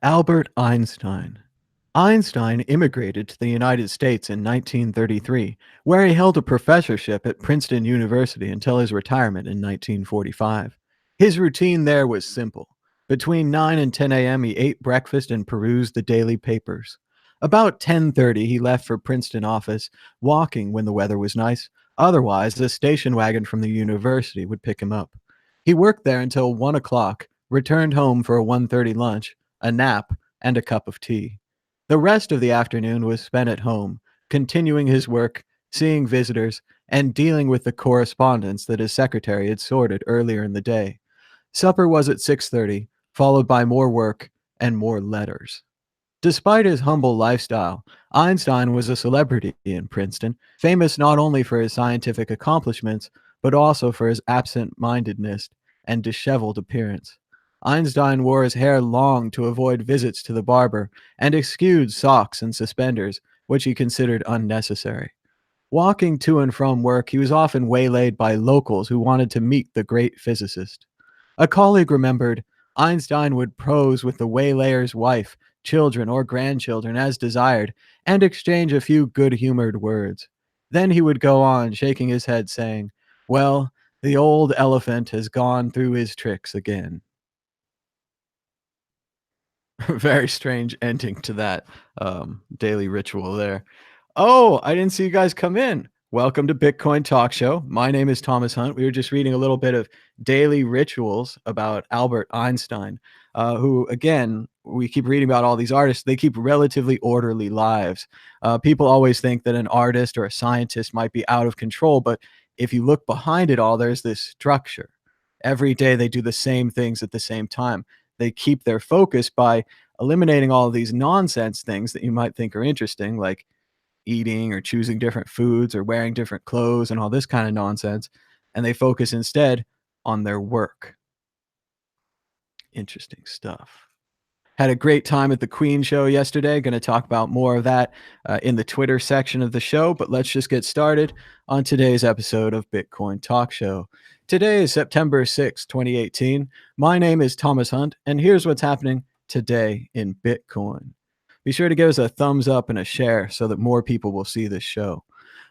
Albert Einstein. Einstein immigrated to the United States in 1933, where he held a professorship at Princeton University until his retirement in 1945. His routine there was simple. Between 9 and 10 a.m., he ate breakfast and perused the daily papers. About 10:30, he left for Princeton office, walking when the weather was nice. Otherwise, the station wagon from the university would pick him up. He worked there until 1 o'clock, returned home for a 1:30 lunch, a nap, and a cup of tea. The rest of the afternoon was spent at home, continuing his work, seeing visitors, and dealing with the correspondence that his secretary had sorted earlier in the day. Supper was at 6:30, followed by more work and more letters. Despite his humble lifestyle, Einstein was a celebrity in Princeton, famous not only for his scientific accomplishments, but also for his absent mindedness and disheveled appearance. Einstein wore his hair long to avoid visits to the barber and eschewed socks and suspenders, which he considered unnecessary. Walking to and from work, he was often waylaid by locals who wanted to meet the great physicist. A colleague remembered Einstein would prose with the waylayer's wife, children, or grandchildren as desired, and exchange a few good humored words. Then he would go on, shaking his head, saying, "Well, the old elephant has gone through his tricks again." Very strange ending to that daily ritual there. Oh, I didn't see you guys come in. Welcome to Bitcoin Talk Show. My name is Thomas Hunt. We were just reading a little bit of daily rituals about Albert Einstein, who, again, we keep reading about all these artists. They keep relatively orderly lives. People always think that an artist or a scientist might be out of control, but if you look behind it all, there's this structure. Every day they do the same things at the same time. They keep their focus by eliminating all of these nonsense things that you might think are interesting, like eating or choosing different foods or wearing different clothes and all this kind of nonsense. And they focus instead on their work. Interesting stuff. Had a great time at the Queen show yesterday. Going to talk about more of that in the Twitter section of the show. But let's just get started on today's episode of Bitcoin Talk Show. Today is September 6, 2018. My name is Thomas Hunt, and here's what's happening today in Bitcoin. Be sure to give us a thumbs up and a share so that more people will see this show.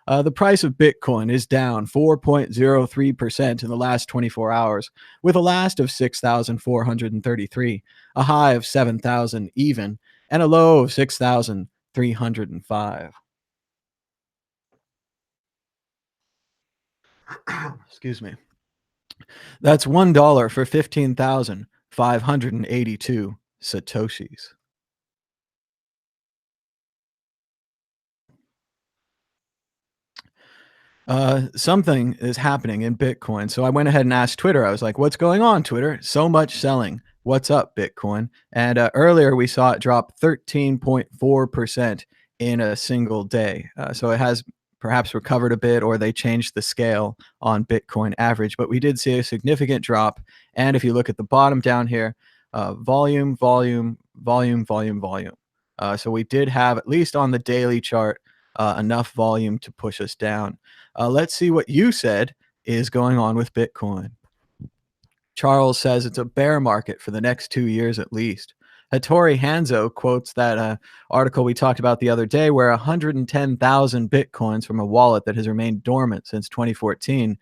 The price of Bitcoin is down 4.03% in the last 24 hours, with a last of 6,433, a high of 7,000 even, and a low of 6,305. Excuse me. That's $1 for 15,582 Satoshis. Something is happening in Bitcoin. So I went ahead and asked Twitter. I was like, "What's going on, Twitter? So much selling. What's up, Bitcoin?" And earlier we saw it drop 13.4% in a single day. So it has perhaps recovered a bit, or they changed the scale on Bitcoin average. But we did see a significant drop. And if you look at the bottom down here, volume, volume, volume, volume, volume. So we did have, at least on the daily chart, enough volume to push us down. Let's see what you said is going on with Bitcoin. Charles says it's a bear market for the next 2 years at least. Hattori Hanzo quotes that article we talked about the other day where 110,000 Bitcoins from a wallet that has remained dormant since 2014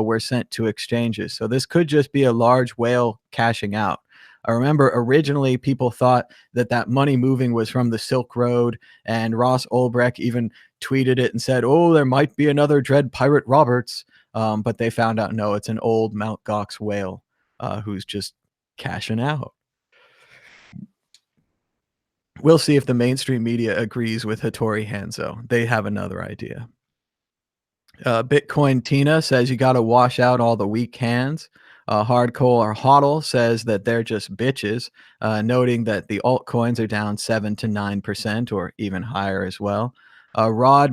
were sent to exchanges. So this could just be a large whale cashing out. I remember originally people thought that that money moving was from the Silk Road, and Ross Ulbricht even tweeted it and said, "Oh, there might be another Dread Pirate Roberts," but they found out no, it's an old Mount Gox whale who's just cashing out. We'll see if the mainstream media agrees with Hattori Hanzo. They have another idea. Bitcoin Tina says you got to wash out all the weak hands. Hardcore or Hodl says that they're just bitches, noting that the altcoins are down 7 to 9% or even higher as well. Rod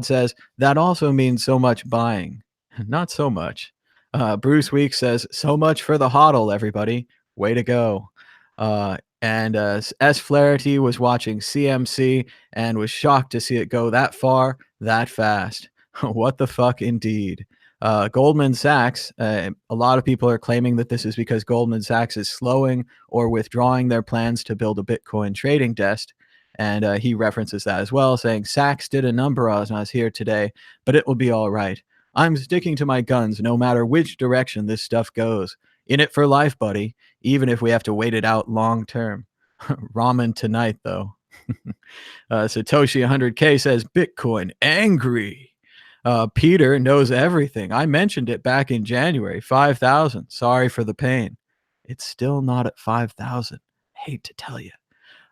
says that also means so much buying. Not so much. Bruce Weeks says so much for the Hodl, everybody. Way to go. And S. Flaherty was watching CMC and was shocked to see it go that far, that fast. What the fuck, indeed. Goldman Sachs, a lot of people are claiming that this is because Goldman Sachs is slowing or withdrawing their plans to build a Bitcoin trading desk. And he references that as well, saying, Sachs did a number on us here today, but it will be all right. I'm sticking to my guns no matter which direction this stuff goes. In it for life, buddy, even if we have to wait it out long term. Ramen tonight, though. Satoshi 100K says, Bitcoin angry. Peter knows everything. I mentioned it back in January, 5,000. Sorry for the pain. It's still not at 5,000. Hate to tell you.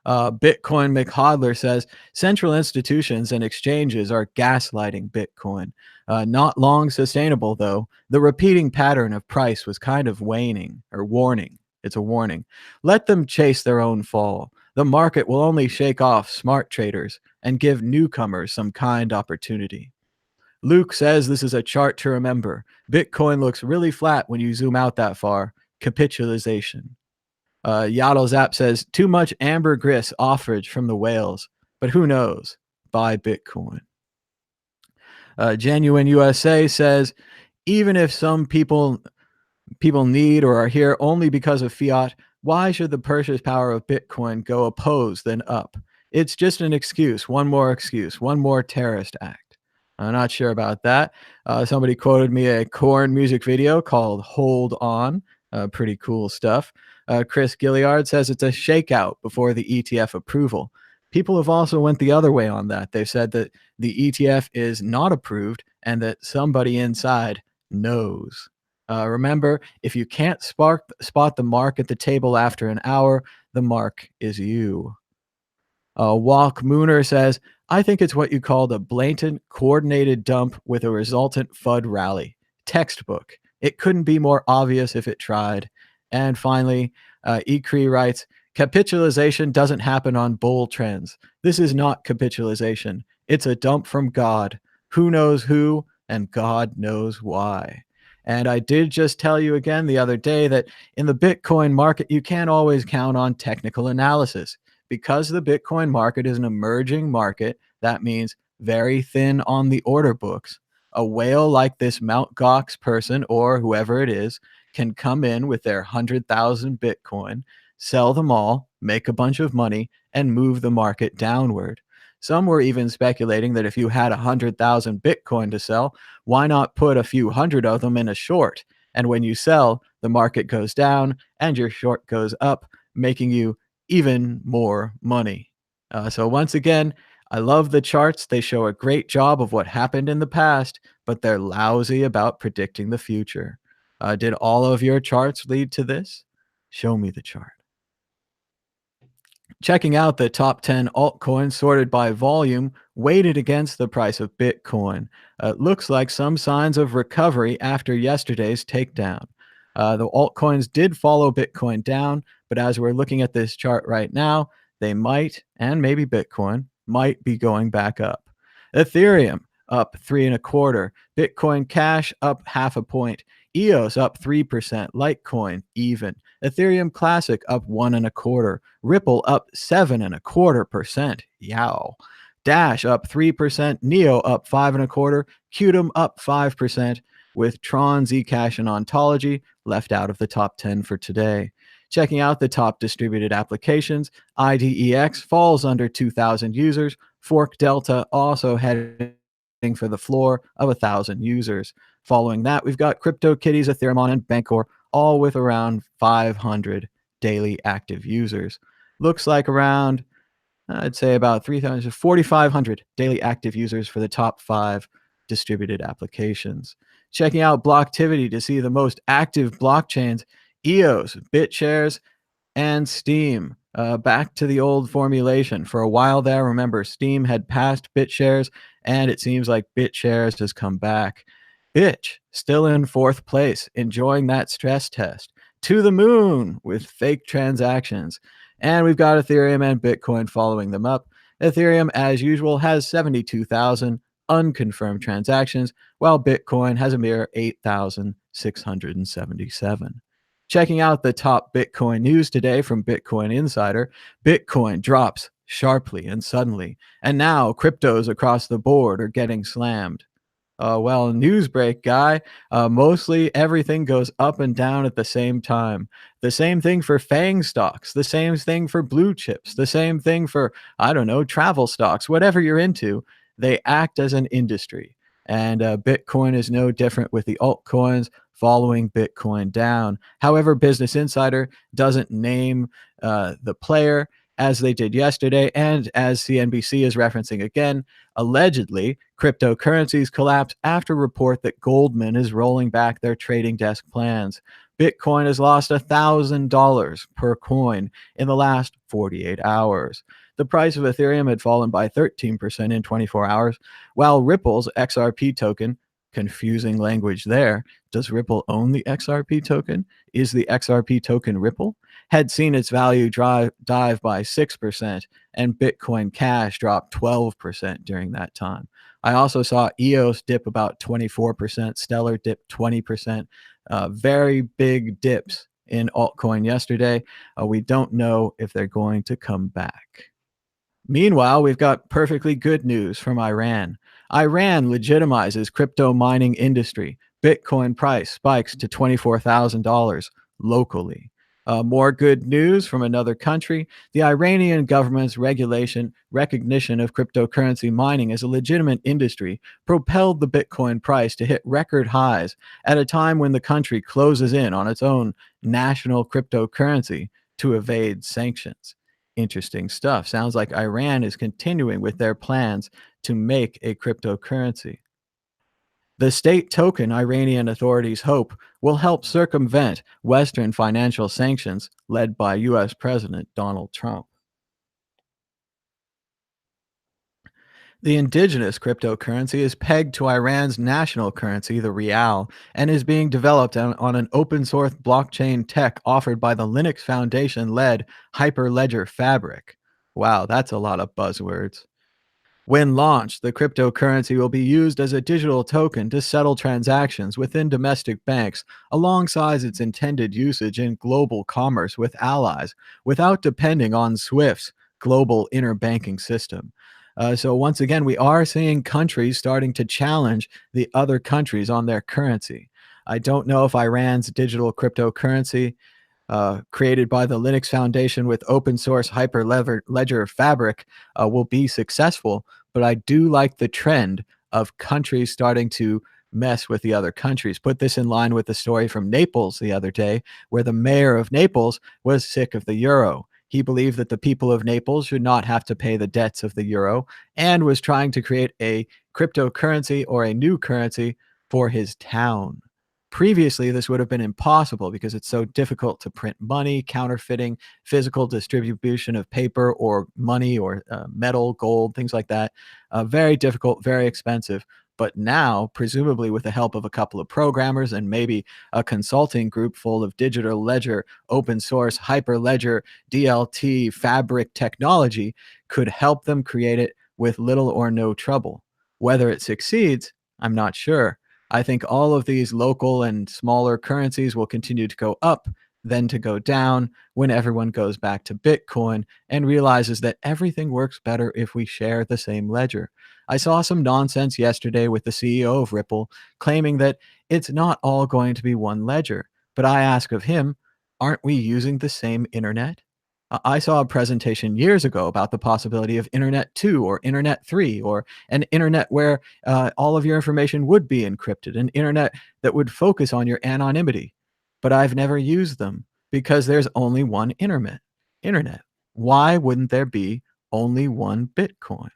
Bitcoin McHodler says central institutions and exchanges are gaslighting Bitcoin. Not long sustainable, though. The repeating pattern of price was kind of waning or warning. It's a warning. Let them chase their own fall. The market will only shake off smart traders and give newcomers some kind opportunity. Luke says this is a chart to remember. Bitcoin looks really flat when you zoom out that far. Capitalization. Yaddle Zap says, too much ambergris offerage from the whales, but who knows? Buy Bitcoin. Genuine USA says, even if some people need or are here only because of fiat, why should the purchase power of Bitcoin go opposed than up? It's just an excuse, one more terrorist act. I'm not sure about that. Somebody quoted me a Korn music video called Hold On. Pretty cool stuff. Chris Gilliard says it's a shakeout before the ETF approval. People have also went the other way on that. They've said that the ETF is not approved and that somebody inside knows. Remember, if you can't spot the mark at the table after an hour, the mark is you. Walk Mooner says, I think it's what you call the blatant coordinated dump with a resultant FUD rally. Textbook. It couldn't be more obvious if it tried. And finally, Ikri writes, capitulation doesn't happen on bull trends. This is not capitulation. It's a dump from God. Who knows who, and God knows why. And I did just tell you again the other day that in the Bitcoin market, you can't always count on technical analysis. Because the Bitcoin market is an emerging market, that means very thin on the order books. A whale like this Mt. Gox person or whoever it is can come in with their 100,000 Bitcoin, sell them all, make a bunch of money, and move the market downward. Some were even speculating that if you had 100,000 Bitcoin to sell, why not put a few hundred of them in a short? And when you sell, the market goes down and your short goes up, making you even more money. So once again, I love the charts. They show a great job of what happened in the past, but they're lousy about predicting the future. Did all of your charts lead to this? Show me the chart. Checking out the top 10 altcoins sorted by volume, weighted against the price of Bitcoin. Looks like some signs of recovery after yesterday's takedown. The altcoins did follow Bitcoin down, but as we're looking at this chart right now, they might, and maybe Bitcoin, might be going back up. Ethereum up 3.25%. Bitcoin Cash up 0.5 point. EOS up 3%. Litecoin even. Ethereum Classic up 1.25%. Ripple up 7.25%. Yow. Dash up 3%. Neo up 5.25%. Qtum up 5%. With Tron, Zcash, and Ontology left out of the top 10 for today. Checking out the top distributed applications, IDEX falls under 2,000 users. Fork Delta also heading for the floor of 1,000 users. Following that, we've got CryptoKitties, Ethereum, and Bancor, all with around 500 daily active users. Looks like around, I'd say about 4,500 daily active users for the top 5 distributed applications. Checking out Blocktivity to see the most active blockchains, EOS, BitShares, and Steam. Back to the old formulation. For a while there, remember, Steam had passed BitShares, and it seems like BitShares has come back. Bitch, still in 4th place, enjoying that stress test. To the moon with fake transactions. And we've got Ethereum and Bitcoin following them up. Ethereum, as usual, has 72,000 unconfirmed transactions, while Bitcoin has a mere 8,677. Checking out the top Bitcoin news today from Bitcoin Insider, Bitcoin drops sharply and suddenly, and now cryptos across the board are getting slammed. Well, news break guy. Mostly everything goes up and down at the same time. The same thing for FANG stocks, the same thing for blue chips, the same thing for, I don't know, travel stocks, whatever you're into, they act as an industry. And Bitcoin is no different with the altcoins following Bitcoin down. However, Business Insider doesn't name the player as they did yesterday, and as CNBC is referencing again, allegedly, cryptocurrencies collapse after report that Goldman is rolling back their trading desk plans. Bitcoin has lost $1,000 per coin in the last 48 hours. The price of Ethereum had fallen by 13% in 24 hours, while Ripple's XRP token, confusing language there. Does Ripple own the XRP token? Is the XRP token Ripple? Had seen its value dive by 6%, and Bitcoin Cash dropped 12% during that time. I also saw EOS dip about 24%, Stellar dip 20%. Very big dips in altcoin yesterday. We don't know if they're going to come back. Meanwhile, we've got perfectly good news from Iran. Iran legitimizes crypto mining industry. Bitcoin price spikes to $24,000 locally. More good news from another country. The Iranian government's recognition of cryptocurrency mining as a legitimate industry propelled the Bitcoin price to hit record highs at a time when the country closes in on its own national cryptocurrency to evade sanctions. Interesting stuff. Sounds like Iran is continuing with their plans to make a cryptocurrency. The state token Iranian authorities hope will help circumvent Western financial sanctions led by US President Donald Trump. The indigenous cryptocurrency is pegged to Iran's national currency, the rial, and is being developed on an open source blockchain tech offered by the Linux Foundation led Hyperledger Fabric. Wow, that's a lot of buzzwords. When launched, the cryptocurrency will be used as a digital token to settle transactions within domestic banks, alongside its intended usage in global commerce with allies, without depending on SWIFT's global interbanking system. So, once again, we are seeing countries starting to challenge the other countries on their currency. I don't know if Iran's digital cryptocurrency created by the Linux Foundation with open source Hyperledger Fabric will be successful, but I do like the trend of countries starting to mess with the other countries. Put this in line with the story from Naples the other day, where the mayor of Naples was sick of the euro. He believed that the people of Naples should not have to pay the debts of the euro and was trying to create a cryptocurrency or a new currency for his town. Previously, this would have been impossible because it's so difficult to print money, counterfeiting, physical distribution of paper or money or metal, gold, things like that. Very difficult, very expensive. But now, presumably with the help of a couple of programmers and maybe a consulting group full of digital ledger, open source, hyperledger, DLT, fabric technology, could help them create it with little or no trouble. Whether it succeeds, I'm not sure. I think all of these local and smaller currencies will continue to go up, then to go down when everyone goes back to Bitcoin and realizes that everything works better if we share the same ledger. I saw some nonsense yesterday with the CEO of Ripple claiming that it's not all going to be one ledger. But I ask of him, aren't we using the same internet? I saw a presentation years ago about the possibility of Internet 2 or Internet 3 or an internet where all of your information would be encrypted, an internet that would focus on your anonymity. But I've never used them because there's only one internet. Internet. Why wouldn't there be only one Bitcoin?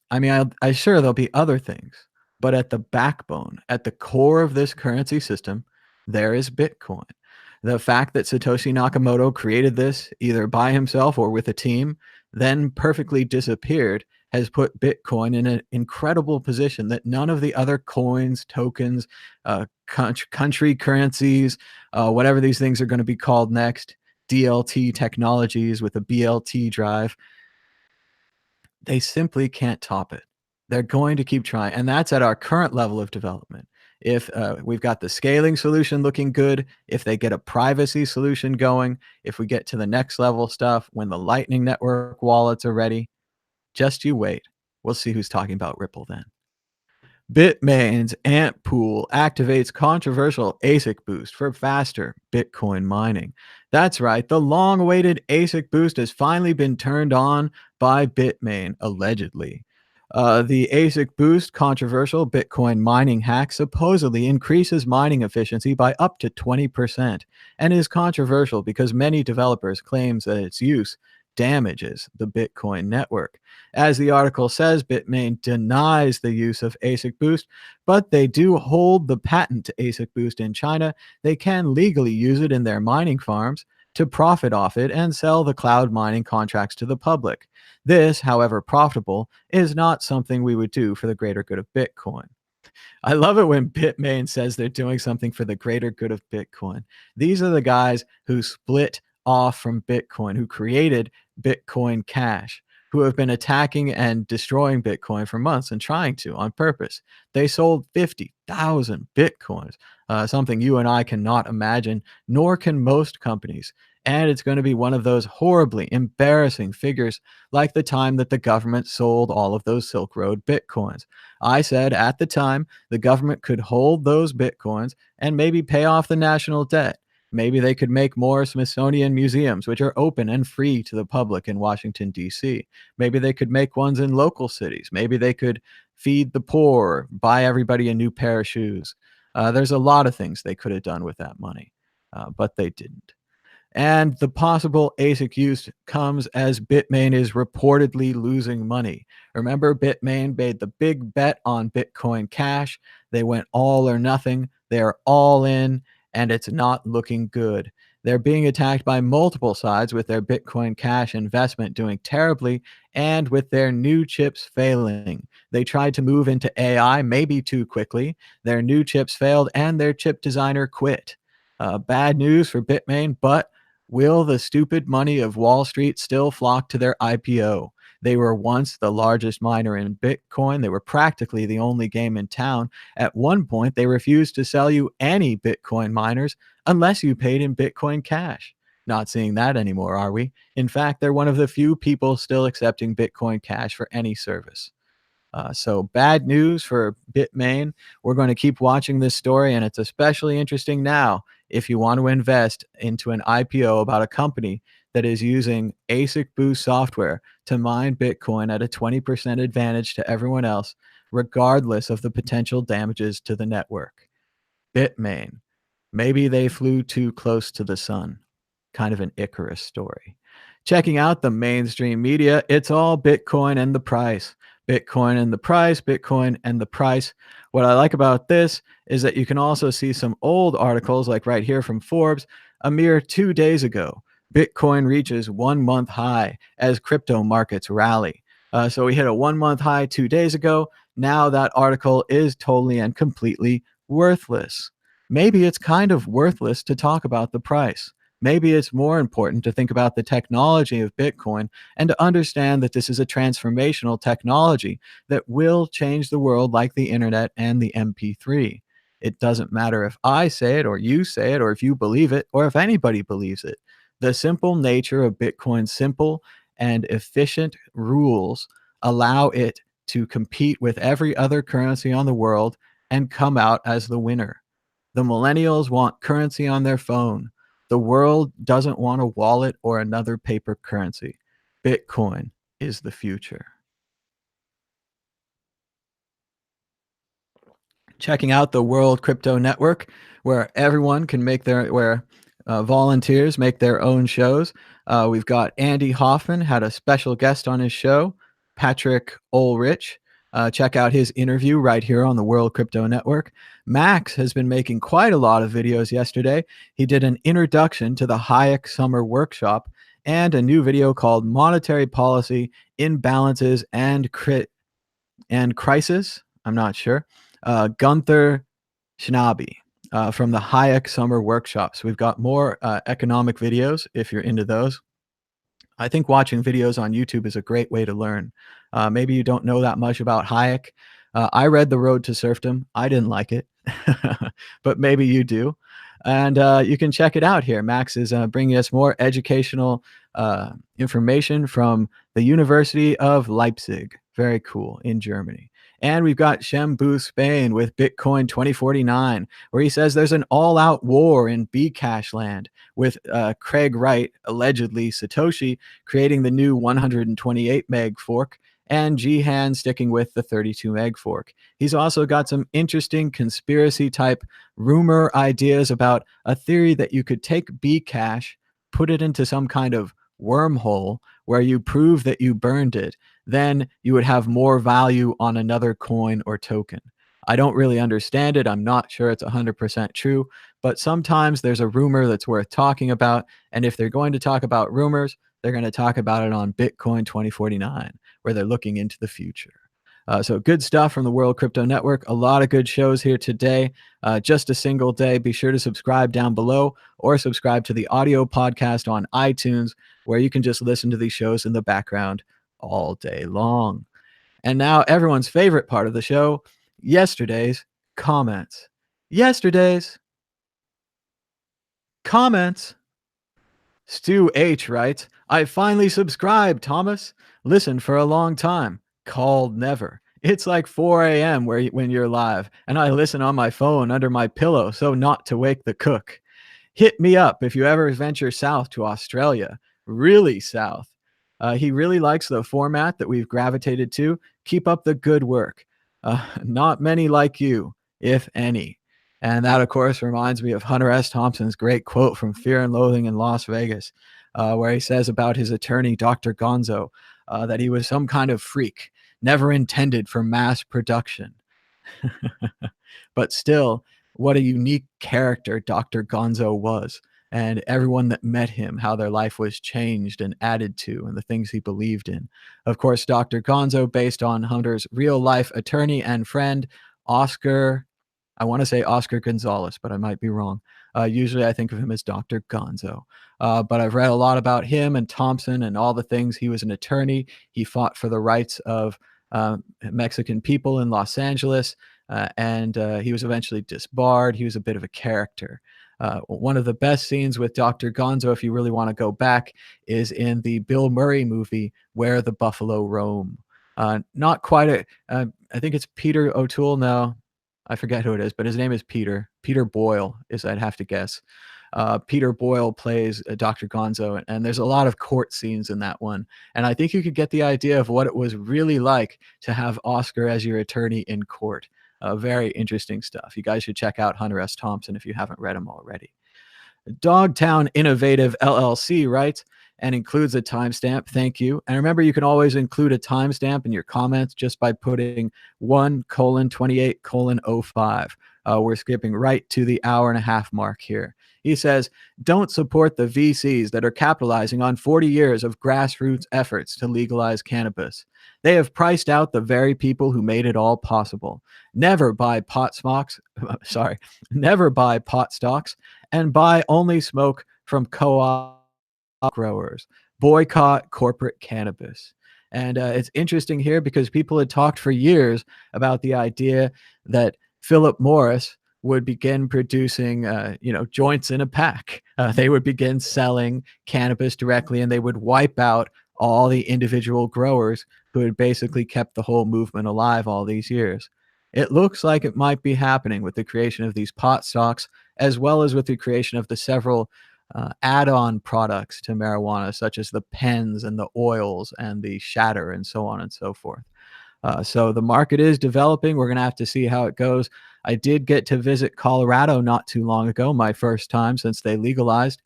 I mean, I sure there'll be other things, but at the backbone, at the core of this currency system, there is Bitcoin. The fact that Satoshi Nakamoto created this either by himself or with a team, then perfectly disappeared, has put Bitcoin in an incredible position that none of the other coins, tokens, country currencies, whatever these things are going to be called next, DLT technologies with a BLT drive, they simply can't top it. They're going to keep trying, and that's at our current level of development. If we've got the scaling solution looking good, if they get a privacy solution going, if we get to the next level stuff, when the Lightning Network wallets are ready, just you wait. We'll see who's talking about Ripple then. Bitmain's ANT pool activates controversial ASIC boost for faster Bitcoin mining. That's right, the long awaited ASIC boost has finally been turned on by Bitmain, allegedly. The ASIC boost controversial Bitcoin mining hack supposedly increases mining efficiency by up to 20% and is controversial because many developers claim that its use damages the Bitcoin network. As the article says, Bitmain denies the use of ASIC Boost, but they do hold the patent to ASIC Boost in China. They can legally use it in their mining farms to profit off it and sell the cloud mining contracts to the public. This, however profitable, is not something we would do for the greater good of Bitcoin. I love it when Bitmain says they're doing something for the greater good of Bitcoin. These are the guys who split off from Bitcoin, who created Bitcoin Cash, who have been attacking and destroying Bitcoin for months and trying to on purpose. They sold 50,000 Bitcoins, something you and I cannot imagine, nor can most companies. And it's going to be one of those horribly embarrassing figures like the time that the government sold all of those Silk Road Bitcoins. I said at the time the government could hold those Bitcoins and maybe pay off the national debt. Maybe they could make more Smithsonian museums, which are open and free to the public in Washington, D.C. Maybe they could make ones in local cities. Maybe they could feed the poor, buy everybody a new pair of shoes. There's a lot of things they could have done with that money, but they didn't. And the possible ASIC use comes as Bitmain is reportedly losing money. Remember, Bitmain made the big bet on Bitcoin Cash. They went all or nothing. They're all in, and it's not looking good. They're being attacked by multiple sides with their Bitcoin Cash investment doing terribly and with their new chips failing. They tried to move into AI maybe too quickly. Their new chips failed, and their chip designer quit. Bad news for Bitmain, but will the stupid money of Wall Street still flock to their IPO? They were once the largest miner in Bitcoin. They were practically the only game in town. At one point, they refused to sell you any Bitcoin miners unless you paid in Bitcoin Cash. Not seeing that anymore, are we? In fact, they're one of the few people still accepting Bitcoin Cash for any service. So bad news for Bitmain. We're going to keep watching this story, and it's especially interesting now if you want to invest into an IPO about a company that is using ASIC Boost software to mine Bitcoin at a 20% advantage to everyone else, regardless of the potential damages to the network. Bitmain. Maybe they flew too close to the sun. Kind of an Icarus story. Checking out the mainstream media, it's all Bitcoin and the price. Bitcoin and the price, Bitcoin and the price. What I like about this is that you can also see some old articles, like right here from Forbes, a mere 2 days ago. Bitcoin reaches 1 month high as crypto markets rally. So we hit a 1 month high 2 days ago. Now that article is totally and completely worthless. Maybe it's kind of worthless to talk about the price. Maybe it's more important to think about the technology of Bitcoin and to understand that this is a transformational technology that will change the world like the internet and the MP3. It doesn't matter if I say it or you say it or if you believe it or if anybody believes it. The simple nature of Bitcoin's simple and efficient rules allow it to compete with every other currency on the world and come out as the winner. The millennials want currency on their phone. The world doesn't want a wallet or another paper currency. Bitcoin is the future. Checking out the World Crypto Network, where everyone can make their where volunteers make their own shows. We've got Andy Hoffman had a special guest on his show, Patrick Ulrich. Check out his interview right here on the World Crypto Network. Max has been making quite a lot of videos yesterday. He did an introduction to the Hayek Summer Workshop and a new video called Monetary Policy, Imbalances, and Crisis. I'm not sure. Gunther Schnabe from the Hayek Summer Workshops. We've got more economic videos if you're into those. I think watching videos on YouTube is a great way to learn. Maybe you don't know that much about Hayek. I read The Road to Serfdom. I didn't like it, but maybe you do. And you can check it out here. Max is bringing us more educational information from the University of Leipzig. Very cool, in Germany. And we've got Shem Booth Spain with Bitcoin 2049, where he says there's an all out war in Bcash land, with Craig Wright, allegedly Satoshi, creating the new 128 meg fork, and Jihan sticking with the 32 meg fork. He's also got some interesting conspiracy type rumor ideas about a theory that you could take Bcash, put it into some kind of wormhole where you prove that you burned it, then you would have more value on another coin or token. I don't really understand it. I'm not sure it's 100% true, but sometimes there's a rumor that's worth talking about. And if they're going to talk about rumors, they're going to talk about it on Bitcoin 2049, where they're looking into the future. So good stuff from the World Crypto Network. A lot of good shows here today. Just a single day. Be sure to subscribe down below or subscribe to the audio podcast on iTunes, where you can just listen to these shows in the background all day long. And now everyone's favorite part of the show, yesterday's comments. Yesterday's comments. Stu H writes, I finally subscribed, Thomas. Listened for a long time. Called never. It's like 4 a.m. when you're live, and I listen on my phone under my pillow so not to wake the cook. Hit me up if you ever venture south to Australia. Really south. He really likes the format that we've gravitated to. Keep up the good work. Not many like you, if any. And that, of course, reminds me of Hunter S. Thompson's great quote from Fear and Loathing in Las Vegas, where he says about his attorney, Dr. Gonzo, that he was some kind of freak, never intended for mass production. But still, what a unique character Dr. Gonzo was. And everyone that met him, how their life was changed and added to, and the things he believed in. Of course, Dr. Gonzo, based on Hunter's real life attorney and friend, Oscar. I want to say Oscar Gonzalez, but I might be wrong. Usually I think of him as Dr. Gonzo. But I've read a lot about him and Thompson and all the things. He was an attorney. He fought for the rights of Mexican people in Los Angeles, and he was eventually disbarred. He was a bit of a character. One of the best scenes with Dr. Gonzo, if you really want to go back, is in the Bill Murray movie, Where the Buffalo Roam. Not quite I think it's Peter O'Toole. No, I forget who it is, but his name is Peter. Peter Boyle is, I'd have to guess. Peter Boyle plays Dr. Gonzo, and there's a lot of court scenes in that one. And I think you could get the idea of what it was really like to have Oscar as your attorney in court. Very interesting stuff. You guys should check out Hunter S. Thompson if you haven't read him already. Dogtown Innovative LLC writes and includes a timestamp. Thank you. And remember, you can always include a timestamp in your comments just by putting 1:28:05. We're skipping right to the hour-and-a-half mark here. He says, don't support the VCs that are capitalizing on 40 years of grassroots efforts to legalize cannabis. They have priced out the very people who made it all possible. Never buy pot stocks, never buy pot stocks, and buy only smoke from co-op growers. Boycott corporate cannabis. And it's interesting here because people had talked for years about the idea that Philip Morris would begin producing, joints in a pack. They would begin selling cannabis directly, and they would wipe out all the individual growers who had basically kept the whole movement alive all these years. It looks like it might be happening with the creation of these pot stocks, as well as with the creation of the several add-on products to marijuana, such as the pens and the oils and the shatter and so on and so forth. So the market is developing. We're going to have to see how it goes. I did get to visit Colorado not too long ago, my first time since they legalized.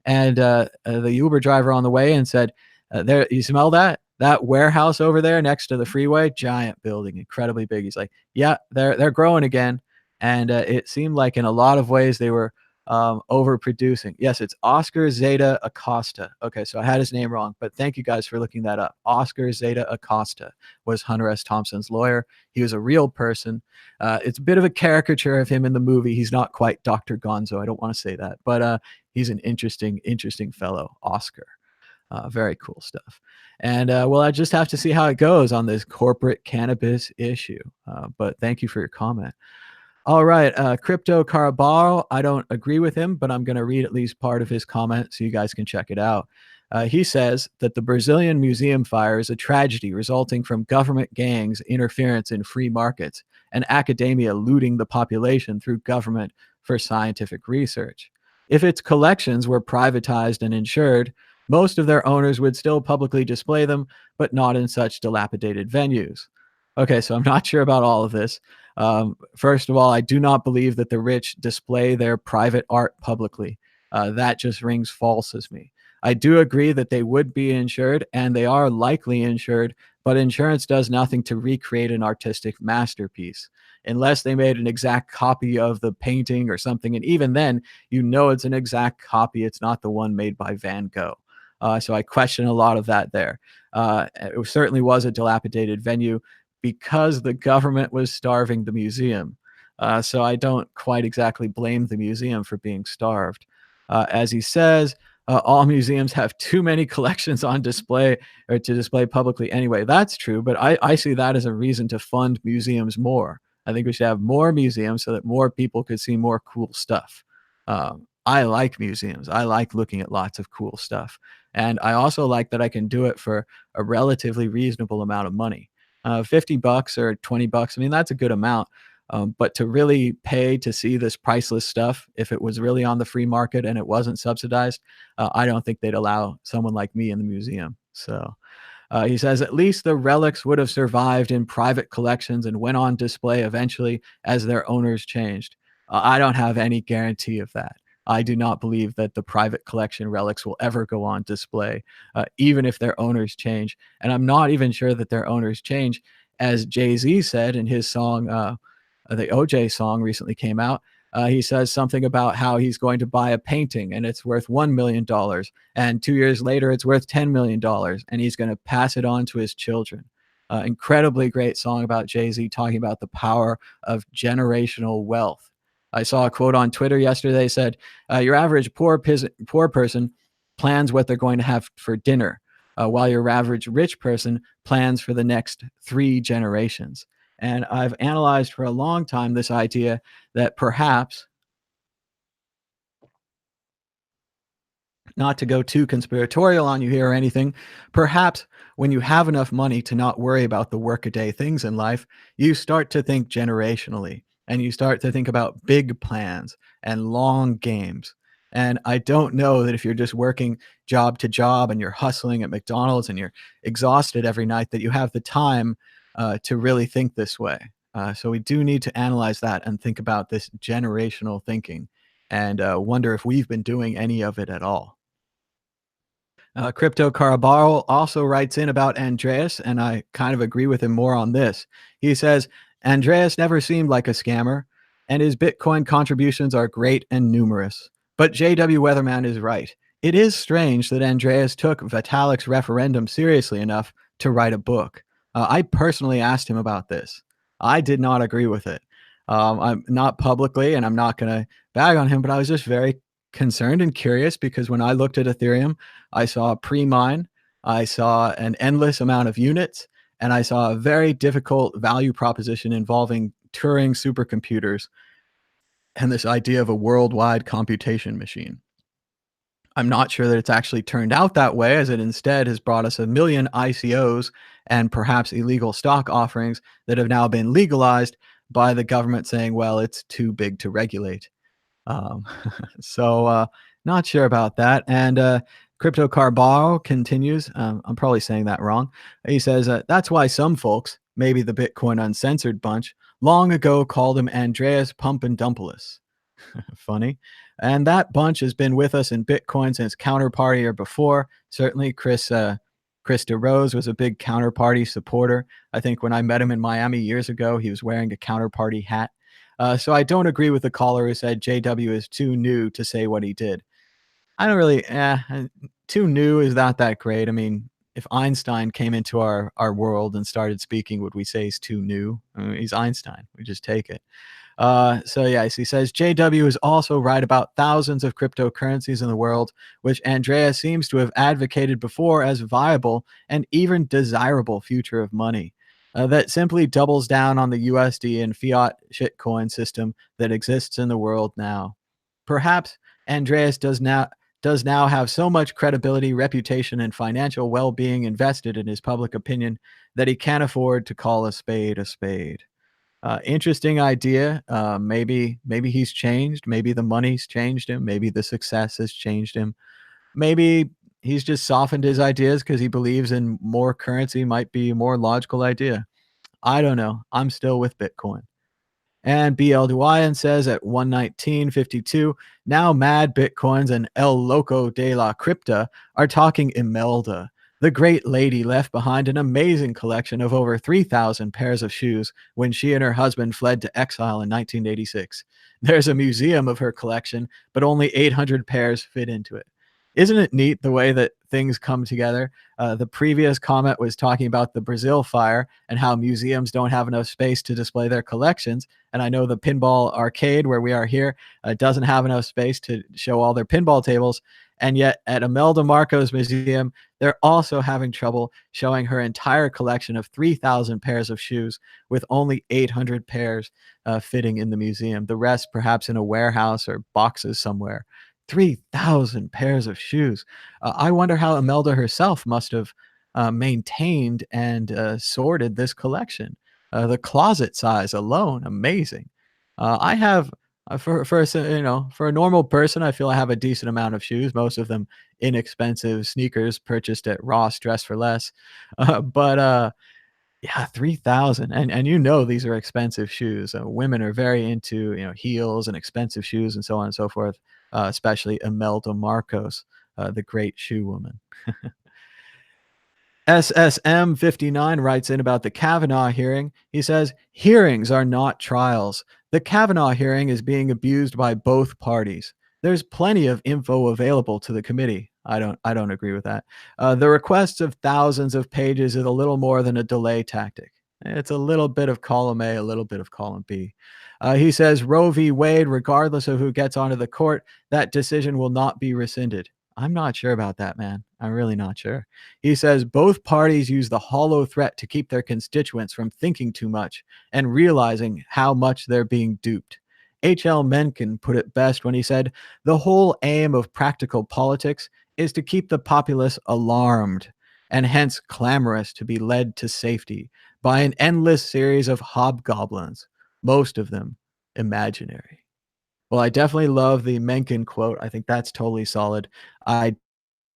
And the Uber driver on the way and said, there, you smell that? That warehouse over there next to the freeway, giant building, incredibly big. He's like, yeah, they're growing again. And it seemed like in a lot of ways they were overproducing. Yes, it's Oscar Zeta Acosta. Okay, so I had his name wrong, but thank you guys for looking that up. Oscar Zeta Acosta was Hunter S. Thompson's lawyer. He was a real person. It's a bit of a caricature of him in the movie. He's not quite Dr. Gonzo. I don't want to say that, but he's an interesting fellow, Oscar. Very cool stuff. And well, I just have to see how it goes on this corporate cannabis issue. But thank you for your comment. All right, Crypto Carabaro, I don't agree with him, but I'm going to read at least part of his comment so you guys can check it out. He says that the Brazilian museum fire is a tragedy resulting from government gangs' interference in free markets and academia looting the population through government for scientific research. If its collections were privatized and insured, most of their owners would still publicly display them, but not in such dilapidated venues. Okay, so I'm not sure about all of this. First of all, I do not believe that the rich display their private art publicly. That just rings false as me. I do agree that they would be insured and they are likely insured, but insurance does nothing to recreate an artistic masterpiece unless they made an exact copy of the painting or something. And even then, you know it's an exact copy. It's not the one made by Van Gogh. So I question a lot of that there. It certainly was a dilapidated venue because the government was starving the museum. So I don't quite exactly blame the museum for being starved. As he says, all museums have too many collections on display or to display publicly anyway. That's true, but I see that as a reason to fund museums more. I think we should have more museums so that more people could see more cool stuff. I like museums. I like looking at lots of cool stuff. And I also like that I can do it for a relatively reasonable amount of money. 50 bucks or 20 bucks, I mean, that's a good amount. But to really pay to see this priceless stuff, if it was really on the free market and it wasn't subsidized, I don't think they'd allow someone like me in the museum. So he says at least the relics would have survived in private collections and went on display eventually as their owners changed. I don't have any guarantee of that. I do not believe that the private collection relics will ever go on display, even if their owners change. And I'm not even sure that their owners change. As Jay Z said in his song, the OJ song recently came out. He says something about how he's going to buy a painting and it's worth $1 million. And 2 years later, it's worth $10 million. And he's going to pass it on to his children. Incredibly great song about Jay Z talking about the power of generational wealth. I saw a quote on Twitter yesterday said, your average poor person plans what they're going to have for dinner, while your average rich person plans for the next 3 generations. And I've analyzed for a long time this idea that perhaps, not to go too conspiratorial on you here or anything, perhaps when you have enough money to not worry about the workaday things in life, you start to think generationally and you start to think about big plans and long games. And I don't know that if you're just working job to job and you're hustling at McDonald's and you're exhausted every night, that you have the time to really think this way. So we do need to analyze that and think about this generational thinking and wonder if we've been doing any of it at all. Crypto Carabao also writes in about Andreas, and I kind of agree with him more on this. He says, Andreas never seemed like a scammer, and his Bitcoin contributions are great and numerous. But JW Weatherman is right. It is strange that Andreas took Vitalik's referendum seriously enough to write a book. I personally asked him about this. I did not agree with it. I'm not publicly, and I'm not going to bag on him, but I was just very concerned and curious because when I looked at Ethereum, I saw a pre-mine, I saw an endless amount of units, and I saw a very difficult value proposition involving Turing supercomputers and this idea of a worldwide computation machine. I'm not sure that it's actually turned out that way, as it instead has brought us a million ICOs and perhaps illegal stock offerings that have now been legalized by the government saying, well, it's too big to regulate. Um, so not sure about that. And Crypto Carbaro continues. I'm probably saying that wrong. He says that's why some folks, maybe the Bitcoin Uncensored bunch, long ago called him Andreas Pumpendumpolis. Funny. And that bunch has been with us in Bitcoin since Counterparty or before. Certainly, Chris DeRose was a big Counterparty supporter. I think when I met him in Miami years ago, he was wearing a Counterparty hat. So I don't agree with the caller who said JW is too new to say what he did. I don't really, too new is not that great. I mean, if Einstein came into our world and started speaking, would we say he's too new? I mean, he's Einstein. We just take it. So yes, he says JW is also right about thousands of cryptocurrencies in the world, which Andrea seems to have advocated before as viable and even desirable future of money. That simply doubles down on the USD and fiat shitcoin system that exists in the world now. Perhaps Andreas does not does now have so much credibility, reputation, and financial well being invested in his public opinion that he can't afford to call a spade a spade. Interesting idea. Maybe he's changed. Maybe the money's changed him. Maybe the success has changed him. Maybe he's just softened his ideas because he believes in more currency might be a more logical idea. I don't know. I'm still with Bitcoin. And BL Dwyan says at 119.52, now Mad Bitcoins and El Loco de la Crypta are talking Imelda. The great lady left behind an amazing collection of over 3,000 pairs of shoes when she and her husband fled to exile in 1986. There's a museum of her collection, but only 800 pairs fit into it. Isn't it neat the way that things come together? The previous comment was talking about the Brazil fire and how museums don't have enough space to display their collections. And I know the pinball arcade where we are here doesn't have enough space to show all their pinball tables. And yet at Imelda Marcos Museum, they're also having trouble showing her entire collection of 3,000 pairs of shoes with only 800 pairs fitting in the museum. The rest perhaps in a warehouse or boxes somewhere. 3,000 pairs of shoes. I wonder how Imelda herself must have maintained and sorted this collection. The closet size alone, amazing. I have for a normal person, I feel I have a decent amount of shoes. Most of them inexpensive sneakers purchased at Ross, Dress for Less. But yeah, 3,000, and these are expensive shoes. Women are very into, heels and expensive shoes and so on and so forth, especially Imelda Marcos, the great shoe woman. SSM 59 writes in about the Kavanaugh hearing. He says, hearings are not trials. The Kavanaugh hearing is being abused by both parties. There's plenty of info available to the committee. I don't agree with that. The requests of thousands of pages is a little more than a delay tactic. It's a little bit of column A, a little bit of column B. He says Roe v. Wade, regardless of who gets onto the court, that decision will not be rescinded. I'm not sure about that, man. I'm really not sure. He says both parties use the hollow threat to keep their constituents from thinking too much and realizing how much they're being duped. H.L. Mencken put it best when he said, the whole aim of practical politics is to keep the populace alarmed and hence clamorous to be led to safety by an endless series of hobgoblins, most of them imaginary. Well, I definitely love the Mencken quote. I think that's totally solid. I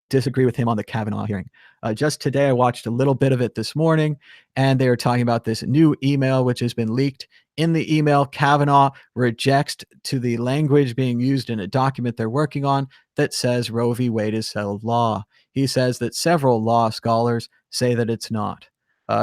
disagree with him on the Kavanaugh hearing. Just today, I watched a little bit of it this morning, and they were talking about this new email which has been leaked. In the email, Kavanaugh rejects to the language being used in a document they're working on that says Roe v. Wade is settled law. He says that several law scholars say that it's not.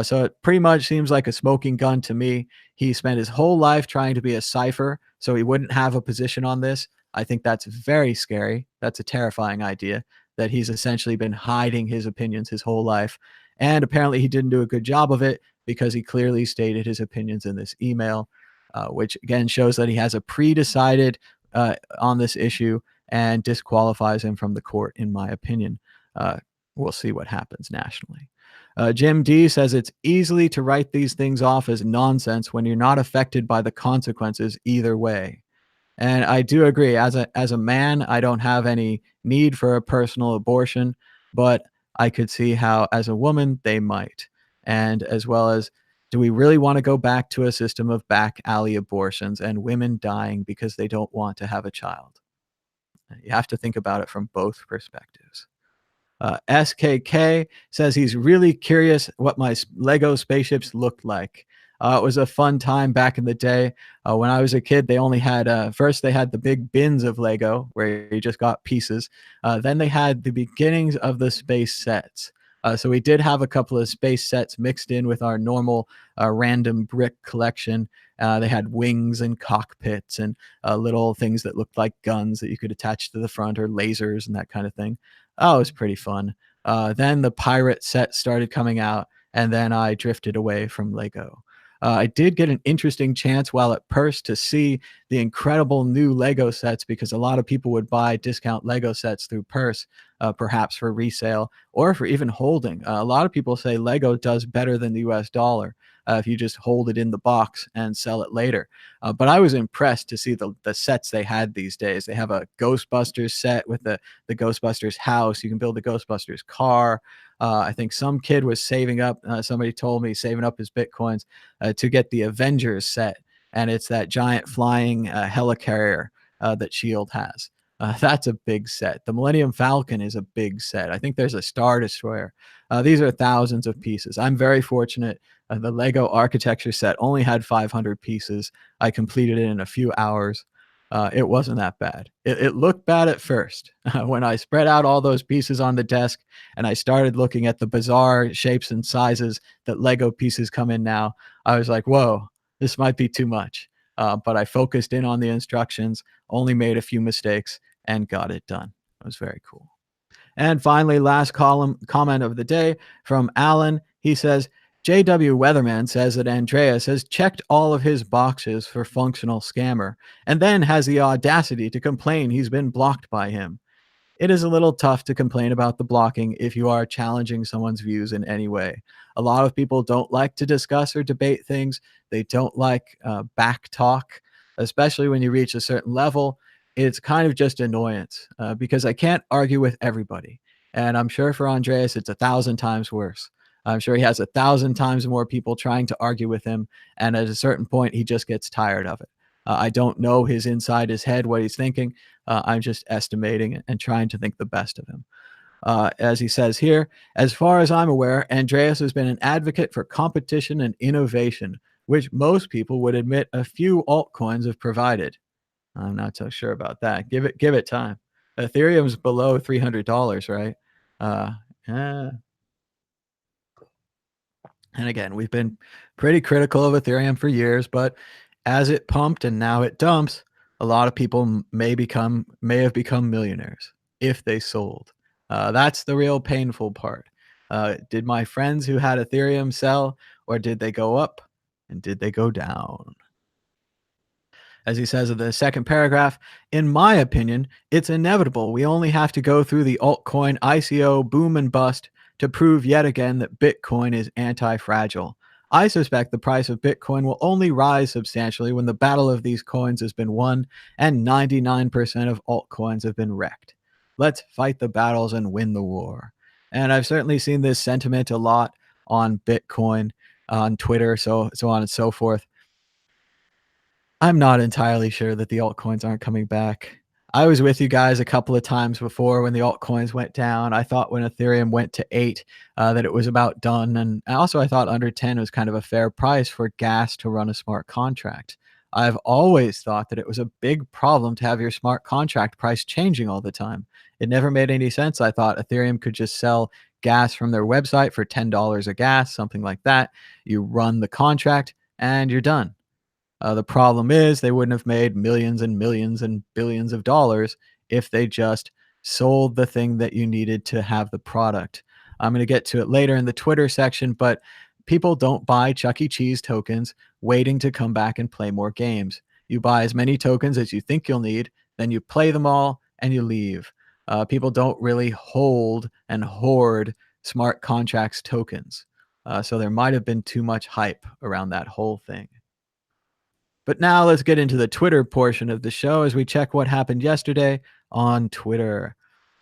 So it pretty much seems like a smoking gun to me. He spent his whole life trying to be a cipher so he wouldn't have a position on this. I think that's very scary. That's a terrifying idea that he's essentially been hiding his opinions his whole life. And apparently he didn't do a good job of it because he clearly stated his opinions in this email, which again shows that he has a pre-decided on this issue and disqualifies him from the court, in my opinion. We'll see what happens nationally. Jim D says it's easily to write these things off as nonsense when you're not affected by the consequences either way. And I do agree. As a man, I don't have any need for a personal abortion, but I could see how, as a woman, they might. And as well as, do we really want to go back to a system of back alley abortions and women dying because they don't want to have a child? You have to think about it from both perspectives. SKK says he's really curious what my Lego spaceships looked like. It was a fun time back in the day. When I was a kid, they only had, first they had the big bins of Lego where you just got pieces. Then they had the beginnings of the space sets. So we did have a couple of space sets mixed in with our normal random brick collection. They had wings and cockpits and little things that looked like guns that you could attach to the front, or lasers and that kind of thing. Oh, it was pretty fun. Then the pirate set started coming out, and then I drifted away from Lego. I did get an interesting chance while at Purse to see the incredible new Lego sets, because a lot of people would buy discount Lego sets through Purse, perhaps for resale or for even holding. A lot of people say Lego does better than the US dollar. if you just hold it in the box and sell it later. But I was impressed to see the sets they had these days. They have a Ghostbusters set with the Ghostbusters house. You can build the Ghostbusters car. I think some kid was saving up. Somebody told me saving up his bitcoins to get the Avengers set, and it's that giant flying helicarrier that Shield has. That's a big set. The Millennium Falcon is a big set. I think there's a Star Destroyer. These are thousands of pieces. I'm very fortunate. The Lego architecture set only had 500 pieces. I completed it in a few hours. It wasn't that bad. It looked bad at first. When I spread out all those pieces on the desk and I started looking at the bizarre shapes and sizes that Lego pieces come in now, I was like, whoa, this might be too much. But I focused in on the instructions, only made a few mistakes, and got it done. It was very cool. And finally, last column comment of the day from Alan. He says, JW Weatherman says that Andreas has checked all of his boxes for functional scammer and then has the audacity to complain he's been blocked by him. It is a little tough to complain about the blocking if you are challenging someone's views in any way. A lot of people don't like to discuss or debate things. They don't like back talk, especially when you reach a certain level. It's kind of just annoyance because I can't argue with everybody. And I'm sure for Andreas, it's 1,000 times worse. I'm sure he has 1,000 times more people trying to argue with him. And at a certain point, he just gets tired of it. I don't know his inside his head, what he's thinking. I'm just estimating and trying to think the best of him. As he says here, as far as I'm aware, Andreas has been an advocate for competition and innovation, which most people would admit a few altcoins have provided. I'm not so sure about that. Give it time. Ethereum's below $300, right? Yeah. And again, we've been pretty critical of Ethereum for years, but as it pumped and now it dumps, a lot of people may have become millionaires if they sold. That's the real painful part. Did my friends who had Ethereum sell, or did they go up, and did they go down? As he says in the second paragraph, in my opinion, it's inevitable. We only have to go through the altcoin ICO boom and bust to prove yet again that Bitcoin is anti-fragile. I suspect the price of Bitcoin will only rise substantially when the battle of these coins has been won and 99% of altcoins have been wrecked. Let's fight the battles and win the war. And I've certainly seen this sentiment a lot on Bitcoin, on Twitter, so on and so forth. I'm not entirely sure that the altcoins aren't coming back. I was with you guys a couple of times before when the altcoins went down. I thought when Ethereum went to 8 that it was about done. And also I thought under 10 was kind of a fair price for gas to run a smart contract. I've always thought that it was a big problem to have your smart contract price changing all the time. It never made any sense. I thought Ethereum could just sell gas from their website for $10 a gas, something like that. You run the contract and you're done. The problem is they wouldn't have made millions and millions and billions of dollars if they just sold the thing that you needed to have the product. I'm going to get to it later in the Twitter section, but people don't buy Chuck E. Cheese tokens waiting to come back and play more games. You buy as many tokens as you think you'll need, then you play them all and you leave. People don't really hold and hoard smart contracts tokens. So there might have been too much hype around that whole thing. But now let's get into the Twitter portion of the show as we check what happened yesterday on Twitter.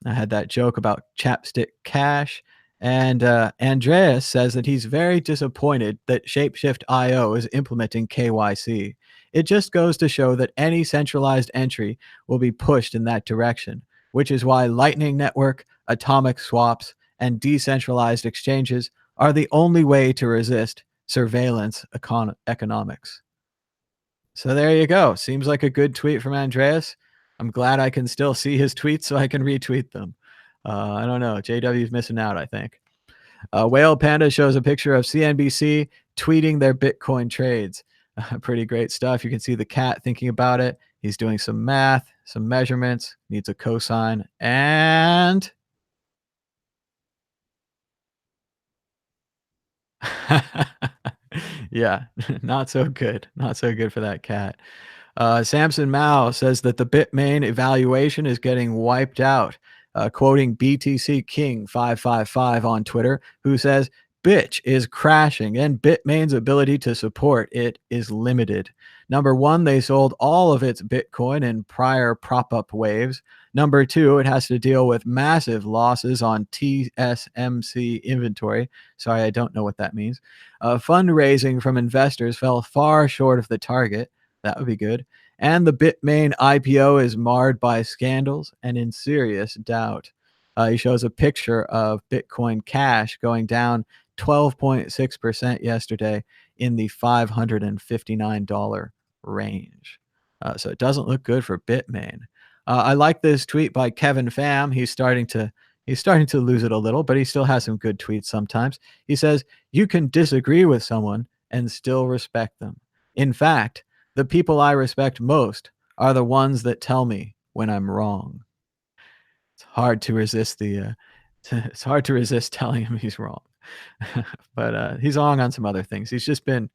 I had that joke about Chapstick Cash, and Andreas says that he's very disappointed that Shapeshift.io is implementing KYC. It just goes to show that any centralized entry will be pushed in that direction, which is why Lightning Network, atomic swaps, and decentralized exchanges are the only way to resist surveillance economics. So there you go. Seems like a good tweet from Andreas. I'm glad I can still see his tweets so I can retweet them. I don't know. JW's missing out, I think. Whale Panda shows a picture of CNBC tweeting their Bitcoin trades. Pretty great stuff. You can see the cat thinking about it. He's doing some math, some measurements, needs a cosine, and yeah, not so good. Not so good for that cat. Samson Mao says that the Bitmain evaluation is getting wiped out, quoting BTC King 555 on Twitter, who says Bitch is crashing, and Bitmain's ability to support it is limited. Number one, they sold all of its Bitcoin in prior prop up waves. Number two, it has to deal with massive losses on TSMC inventory. Sorry, I don't know what that means. Fundraising from investors fell far short of the target. That would be good. And the Bitmain IPO is marred by scandals and in serious doubt. He shows a picture of Bitcoin Cash going down 12.6% yesterday in the $559 range. So it doesn't look good for Bitmain. I like this tweet by Kevin Pham. He's starting to lose it a little, but he still has some good tweets sometimes. He says, "You can disagree with someone and still respect them. In fact, the people I respect most are the ones that tell me when I'm wrong." It's hard to resist it's hard to resist telling him he's wrong. But, he's wrong on some other things. He's just been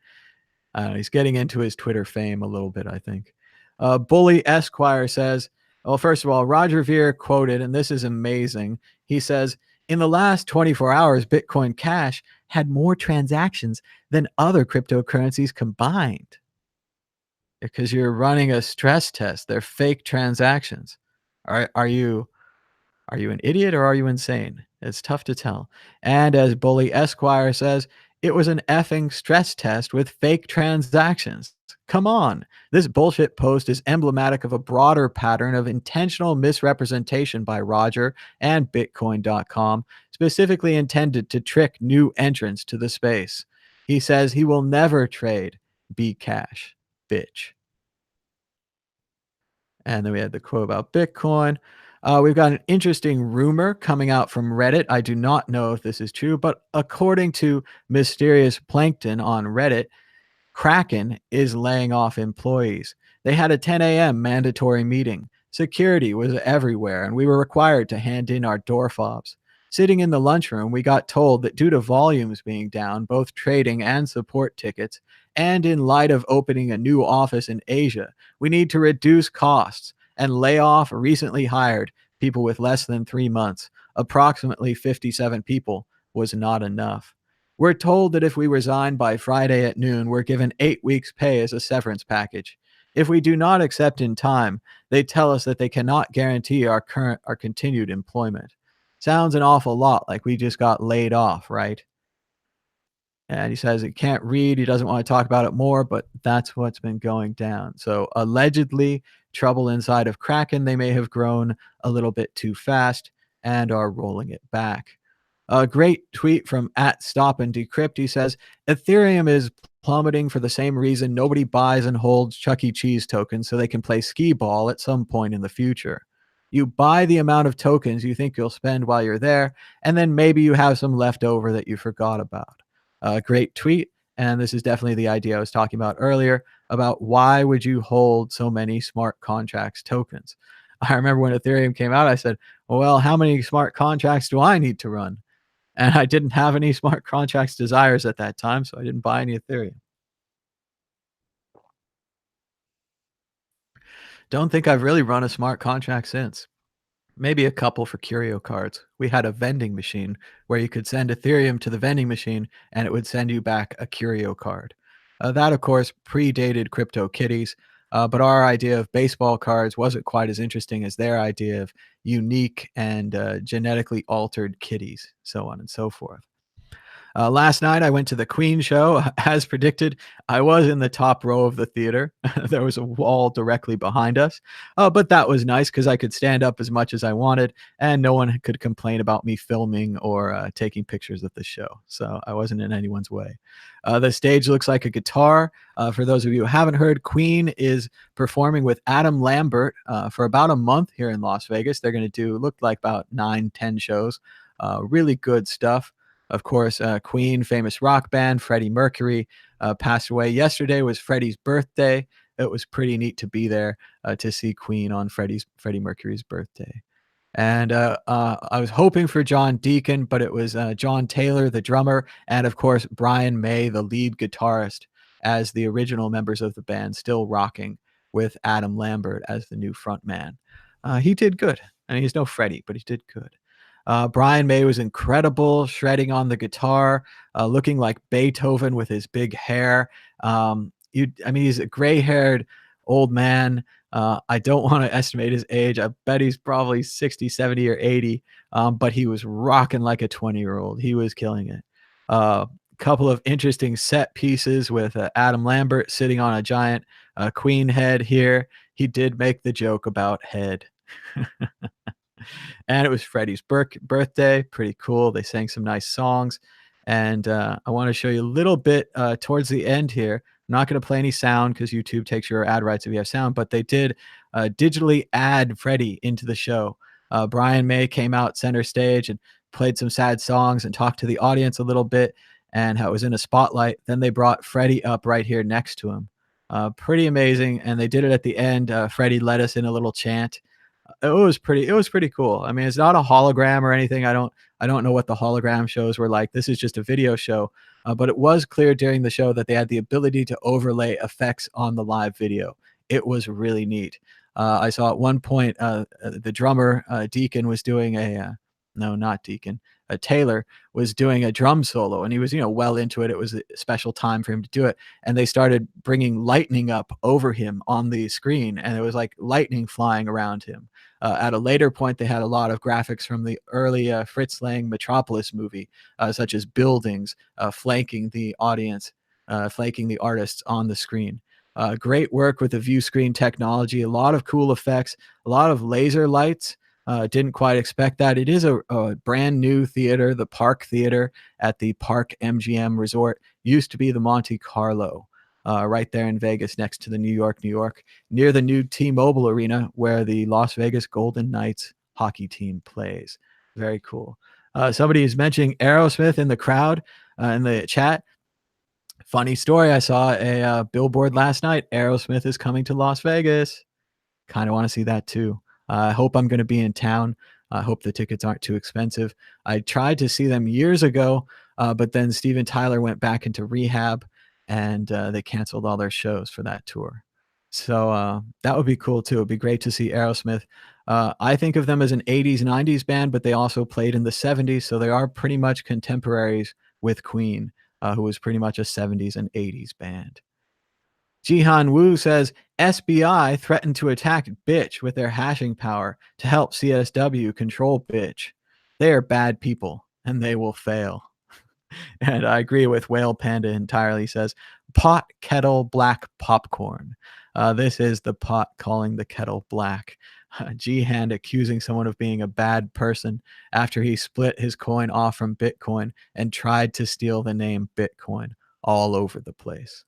I don't know, he's getting into his Twitter fame a little bit, I think. Bully Esquire says, well, first of all, Roger Ver quoted, and this is amazing. He says, "In the last 24 hours, Bitcoin Cash had more transactions than other cryptocurrencies combined." Because you're running a stress test. They're fake transactions. Are you an idiot or are you insane? It's tough to tell. And as Bully Esquire says, it was an effing stress test with fake transactions. Come on. This bullshit post is emblematic of a broader pattern of intentional misrepresentation by Roger and Bitcoin.com, specifically intended to trick new entrants to the space. He says he will never trade Bcash, bitch. And then we had the quote about Bitcoin. We've got an interesting rumor coming out from Reddit. I do not know if this is true, but according to Mysterious Plankton on Reddit, Kraken is laying off employees. They had a 10 a.m. mandatory meeting. Security was everywhere, and we were required to hand in our door fobs. Sitting in the lunchroom, we got told that due to volumes being down, both trading and support tickets, and in light of opening a new office in Asia, we need to reduce costs and lay off recently hired people with less than 3 months. Approximately 57 people was not enough. We're told that if we resign by Friday at noon, we're given 8 weeks' pay as a severance package. If we do not accept in time, they tell us that they cannot guarantee our continued employment. Sounds an awful lot like we just got laid off, right? And he says he can't read, he doesn't want to talk about it more, but that's what's been going down. So allegedly, trouble inside of Kraken, they may have grown a little bit too fast and are rolling it back. A great tweet from at Stop and Decrypt. He says Ethereum is plummeting for the same reason nobody buys and holds Chuck E. Cheese tokens so they can play skee ball at some point in the future. You buy the amount of tokens you think you'll spend while you're there, and then maybe you have some left over that you forgot about. Great tweet. And this is definitely the idea I was talking about earlier about why would you hold so many smart contracts tokens? I remember when Ethereum came out, I said, well, how many smart contracts do I need to run? And I didn't have any smart contracts desires at that time, so I didn't buy any Ethereum. Don't think I've really run a smart contract since. Maybe a couple for curio cards. We had a vending machine where you could send Ethereum to the vending machine and it would send you back a curio card. That, of course, predated Crypto Kitties, but our idea of baseball cards wasn't quite as interesting as their idea of unique and genetically altered kitties, so on and so forth. Last night, I went to the Queen show. As predicted, I was in the top row of the theater. There was a wall directly behind us, but that was nice because I could stand up as much as I wanted, and no one could complain about me filming or taking pictures of the show. So I wasn't in anyone's way. The stage looks like a guitar. For those of you who haven't heard, Queen is performing with Adam Lambert for about a month here in Las Vegas. They're going to do, looked like about 9, 10 shows. Really good stuff. Of course, Queen, famous rock band, Freddie Mercury, passed away. Yesterday was Freddie's birthday. It was pretty neat to be there to see Queen on Freddie Mercury's birthday. And I was hoping for John Deacon, but it was John Taylor, the drummer, and of course, Brian May, the lead guitarist, as the original members of the band, still rocking with Adam Lambert as the new front man. He did good. I mean, he's no Freddie, but he did good. Brian May was incredible, shredding on the guitar, looking like Beethoven with his big hair. I mean, he's a gray-haired old man. I don't want to estimate his age. I bet he's probably 60, 70, or 80. But he was rocking like a 20-year-old. He was killing it. Couple of interesting set pieces with Adam Lambert sitting on a giant queen head here. He did make the joke about head. And it was Freddie's birthday. Pretty cool. They sang some nice songs. And I want to show you a little bit towards the end here. I'm not going to play any sound because YouTube takes your ad rights if you have sound, but they did digitally add Freddie into the show. Brian May came out center stage and played some sad songs and talked to the audience a little bit and how it was in a spotlight. Then they brought Freddie up right here next to him. Pretty amazing. And they did it at the end. Freddie led us in a little chant. It was pretty cool. I mean, it's not a hologram or anything. I don't know what the hologram shows were like. This is just a video show. But it was clear during the show that they had the ability to overlay effects on the live video. It was really neat. I saw at one point the drummer Deacon was doing no, not Deacon. Taylor was doing a drum solo, and he was well into it. It was a special time for him to do it, and they started bringing lightning up over him on the screen, and it was like lightning flying around him. At a later point, they had a lot of graphics from the early Fritz Lang Metropolis movie, such as buildings flanking the audience, flanking the artists on the screen. Great work with the view screen technology, a lot of cool effects, a lot of laser lights. Didn't quite expect that. It is a brand new theater, the Park Theater at the Park MGM Resort. Used to be the Monte Carlo, right there in Vegas next to the New York, near the new T-Mobile Arena where the Las Vegas Golden Knights hockey team plays. Very cool. Somebody is mentioning Aerosmith in the crowd, in the chat. Funny story, I saw a billboard last night. Aerosmith is coming to Las Vegas. Kind of want to see that too. I hope I'm going to be in town. I hope the tickets aren't too expensive. I tried to see them years ago, but then Steven Tyler went back into rehab, and they canceled all their shows for that tour. So that would be cool too. It'd be great to see Aerosmith. I think of them as an 80s, 90s band, but they also played in the 70s, so they are pretty much contemporaries with Queen, who was pretty much a 70s and 80s band. Jihan Wu says SBI threatened to attack Bitch with their hashing power to help CSW control Bitch. They are bad people and they will fail. And I agree with Whale Panda entirely. He says pot, kettle, black popcorn. This is the pot calling the kettle black. Jihan accusing someone of being a bad person after he split his coin off from Bitcoin and tried to steal the name Bitcoin all over the place.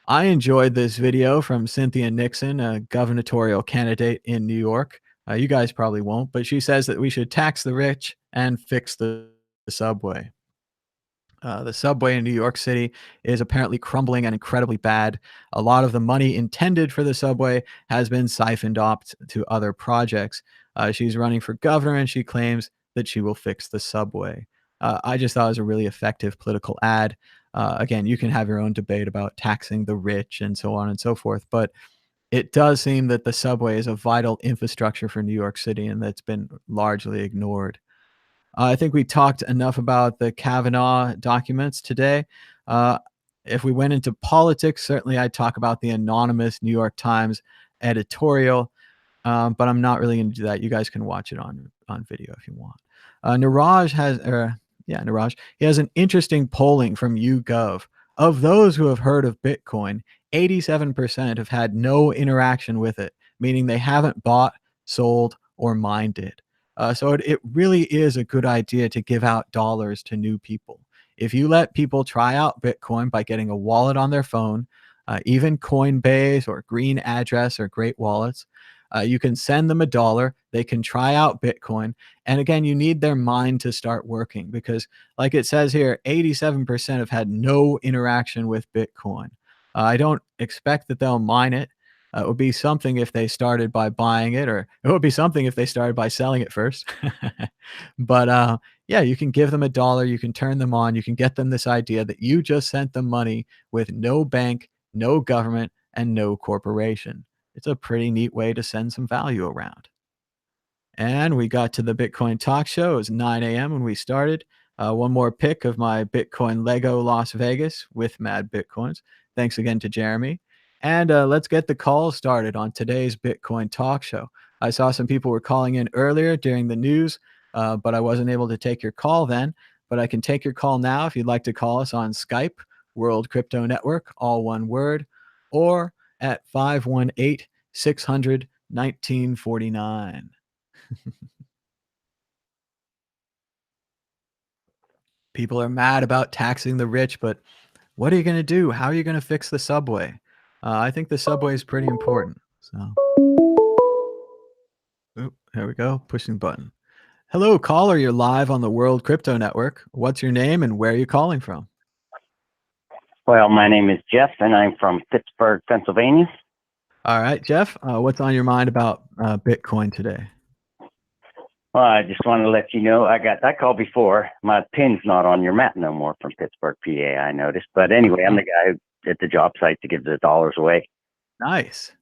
I enjoyed this video from Cynthia Nixon, a gubernatorial candidate in New York. You guys probably won't, but she says that we should tax the rich and fix the subway. The subway in New York City is apparently crumbling and incredibly bad. A lot of the money intended for the subway has been siphoned off to other projects. She's running for governor, and she claims that she will fix the subway. I just thought it was a really effective political ad. Again, you can have your own debate about taxing the rich and so on and so forth, but it does seem that the subway is a vital infrastructure for New York City, and that's been largely ignored. I think we talked enough about the Kavanaugh documents today. If we went into politics, certainly I'd talk about the anonymous New York Times editorial, but I'm not really going to do that. You guys can watch it on video if you want. Niraj has, Niraj, he has an interesting polling from YouGov. Of those who have heard of Bitcoin, 87% have had no interaction with it, meaning they haven't bought, sold, or mined it. So it really is a good idea to give out dollars to new people. If you let people try out Bitcoin by getting a wallet on their phone, even Coinbase or Green Address or Great Wallets, you can send them $1. They can try out Bitcoin. And again, you need their mind to start working because, like it says here, 87% have had no interaction with Bitcoin. I don't expect that they'll mine it. It would be something if they started by buying it, or it would be something if they started by selling it first. But yeah, you can give them $1. You can turn them on. You can get them this idea that you just sent them money with no bank, no government, and no corporation. It's a pretty neat way to send some value around. And we got to the Bitcoin Talk Show. It was 9 a.m. when we started. One more pick of my Bitcoin Lego Las Vegas with Mad Bitcoins. Thanks again to Jeremy. And let's get the call started on today's Bitcoin Talk Show. I saw some people were calling in earlier during the news, but I wasn't able to take your call then. But I can take your call now if you'd like to call us on Skype, World Crypto Network, all one word, or at 518 600 1949. People are mad about taxing the rich, but what are you going to do? How are you going to fix the subway? I think the subway is pretty important. So, there we go, pushing the button. Hello, caller. You're live on the World Crypto Network. What's your name and where are you calling from? Well, my name is Jeff, and I'm from Pittsburgh, Pennsylvania. All right, Jeff, what's on your mind about Bitcoin today? Well, I just want to let you know I got that call before. My pin's not on your map no more from Pittsburgh, PA, I noticed. But anyway, I'm the guy at the job site to give the dollars away. Nice.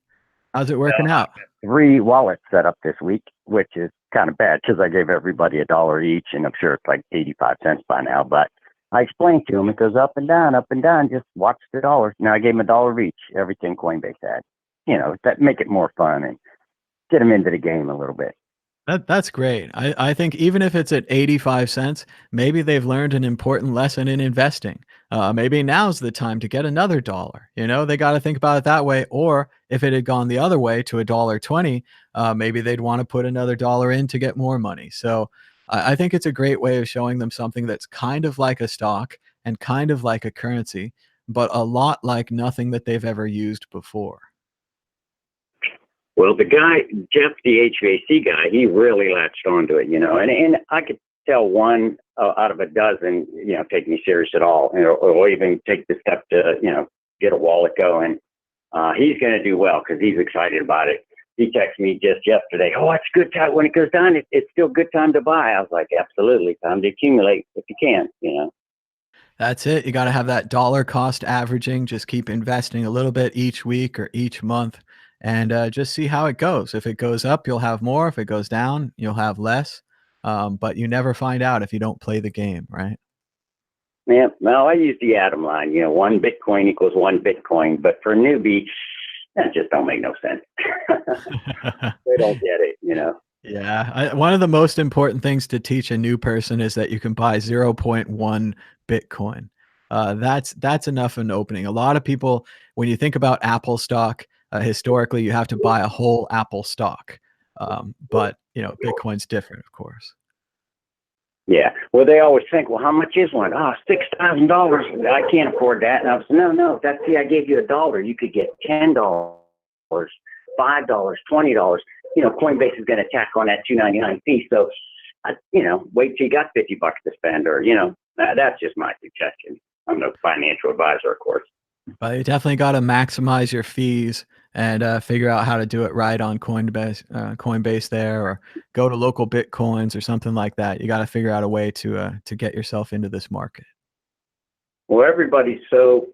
How's it working out? 3 wallets set up this week, which is kind of bad because I gave everybody $1 each, and I'm sure it's like 85 cents by now. But I explained to them it goes up and down, up and down. Just watch the dollars. Now I gave them $1 each, everything Coinbase had. That make it more fun and get them into the game a little bit. That's great. I think even if it's at 85 cents, maybe they've learned an important lesson in investing. Maybe now's the time to get another dollar. They got to think about it that way. Or if it had gone the other way to $1.20, maybe they'd want to put another dollar in to get more money. So I think it's a great way of showing them something that's kind of like a stock and kind of like a currency, but a lot like nothing that they've ever used before. Well, the guy, Jeff, the HVAC guy, he really latched onto it, and I could tell one out of a dozen, take me serious at all, or even take the step to, get a wallet going. He's going to do well because he's excited about it. He texted me just yesterday, oh, it's a good time. When it goes down, it's still a good time to buy. I was like, absolutely. Time to accumulate if you can, That's it. You got to have that dollar cost averaging. Just keep investing a little bit each week or each month and just see how it goes. If it goes up, you'll have more. If it goes down, you'll have less. But you never find out if you don't play the game, right? Yeah, well, I use the atom line, 1 Bitcoin equals 1 Bitcoin. But for a newbie, that just don't make no sense. They don't get it, Yeah. One of the most important things to teach a new person is that you can buy 0.1 Bitcoin. That's enough of an opening. A lot of people, when you think about Apple stock, historically, you have to buy a whole Apple stock. But Bitcoin's different, of course. Yeah. Well, they always think, well, how much is one? Oh, $6,000. I can't afford that. And I was, no. I gave you $1. You could get $10, $5, $20. Coinbase is going to tack on that $2.99 fee. So, wait till you got $50 to spend, or that's just my suggestion. I'm no financial advisor, of course. But you definitely got to maximize your fees and figure out how to do it right on Coinbase there, or go to local Bitcoins or something like that. You got to figure out a way to get yourself into this market. Well, everybody's so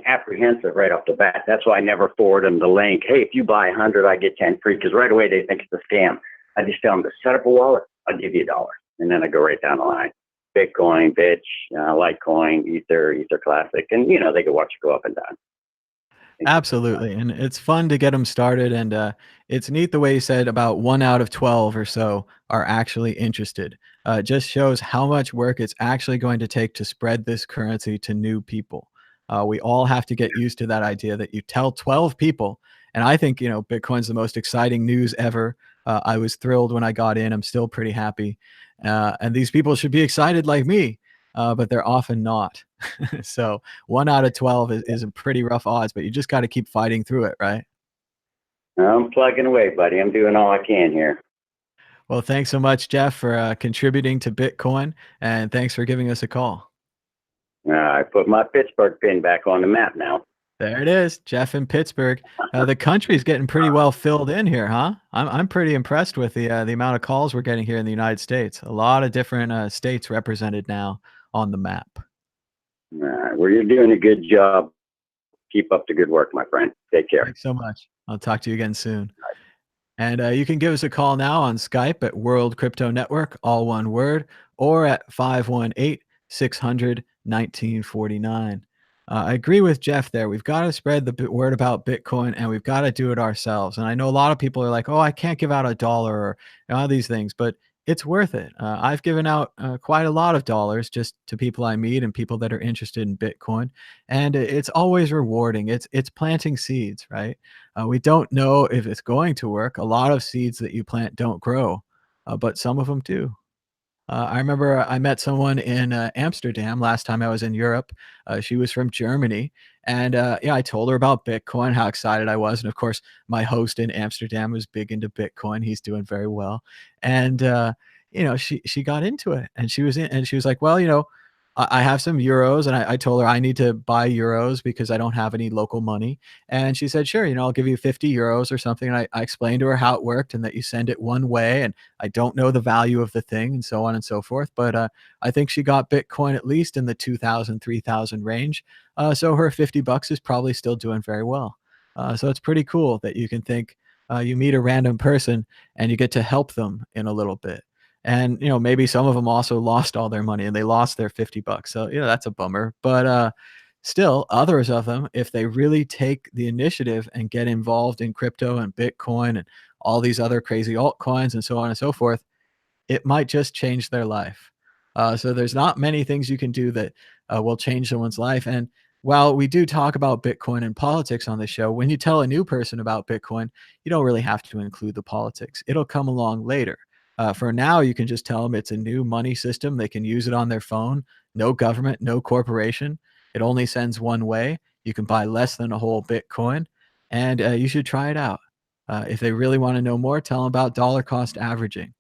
apprehensive right off the bat. That's why I never forward them the link. Hey, if you buy 100, I get 10 free, because right away they think it's a scam. I just tell them to set up a wallet. I'll give you $1, and then I go right down the line. Bitcoin, Bitch, Litecoin, Ether Classic, and they can watch it go up and down. Absolutely, and it's fun to get them started, and it's neat the way you said about 1 out of 12 or so are actually interested. It just shows how much work it's actually going to take to spread this currency to new people. We all have to get used to that idea that you tell 12 people, and I think, Bitcoin's the most exciting news ever. I was thrilled when I got in. I'm still pretty happy. And these people should be excited like me, but they're often not. So 1 out of 12 is a pretty rough odds, but you just got to keep fighting through it, right? I'm plugging away, buddy. I'm doing all I can here. Well, thanks so much, Jeff, for contributing to Bitcoin, and thanks for giving us a call. I put my Pittsburgh pin back on the map now. There it is, Jeff in Pittsburgh. The country's getting pretty well filled in here, huh? I'm pretty impressed with the amount of calls we're getting here in the United States. A lot of different states represented now on the map. Well, you're doing a good job. Keep up the good work, my friend. Take care. Thanks so much. I'll talk to you again soon. And you can give us a call now on Skype at World Crypto Network, all one word, or at 518 600 1949. I agree with Jeff there. We've got to spread the word about Bitcoin and we've got to do it ourselves. And I know a lot of people are like, oh, I can't give out $1 or all these things, but it's worth it. I've given out quite a lot of dollars just to people I meet and people that are interested in Bitcoin. And it's always rewarding. It's planting seeds, right? We don't know if it's going to work. A lot of seeds that you plant don't grow, but some of them do. I remember I met someone in Amsterdam last time I was in Europe. She was from Germany, and yeah, I told her about Bitcoin, how excited I was, and of course, my host in Amsterdam was big into Bitcoin. He's doing very well, and she got into it, and she was like, well, I have some euros, and I told her I need to buy euros because I don't have any local money, and she said, sure, I'll give you 50 euros or something. And I explained to her how it worked and that you send it one way, and I don't know the value of the thing and so on and so forth. But I think she got Bitcoin at least in the 2,000, 3,000 range. So her 50 bucks is probably still doing very well. So it's pretty cool that you can think you meet a random person and you get to help them in a little bit. And, maybe some of them also lost all their money and they lost their 50 bucks. So, that's a bummer. But still, others of them, if they really take the initiative and get involved in crypto and Bitcoin and all these other crazy altcoins and so on and so forth, it might just change their life. So there's not many things you can do that will change someone's life. And while we do talk about Bitcoin and politics on the show, when you tell a new person about Bitcoin, you don't really have to include the politics. It'll come along later. For now, you can just tell them it's a new money system. They can use it on their phone. No government, no corporation. It only sends one way. You can buy less than a whole Bitcoin, and you should try it out. If they really want to know more, tell them about dollar cost averaging.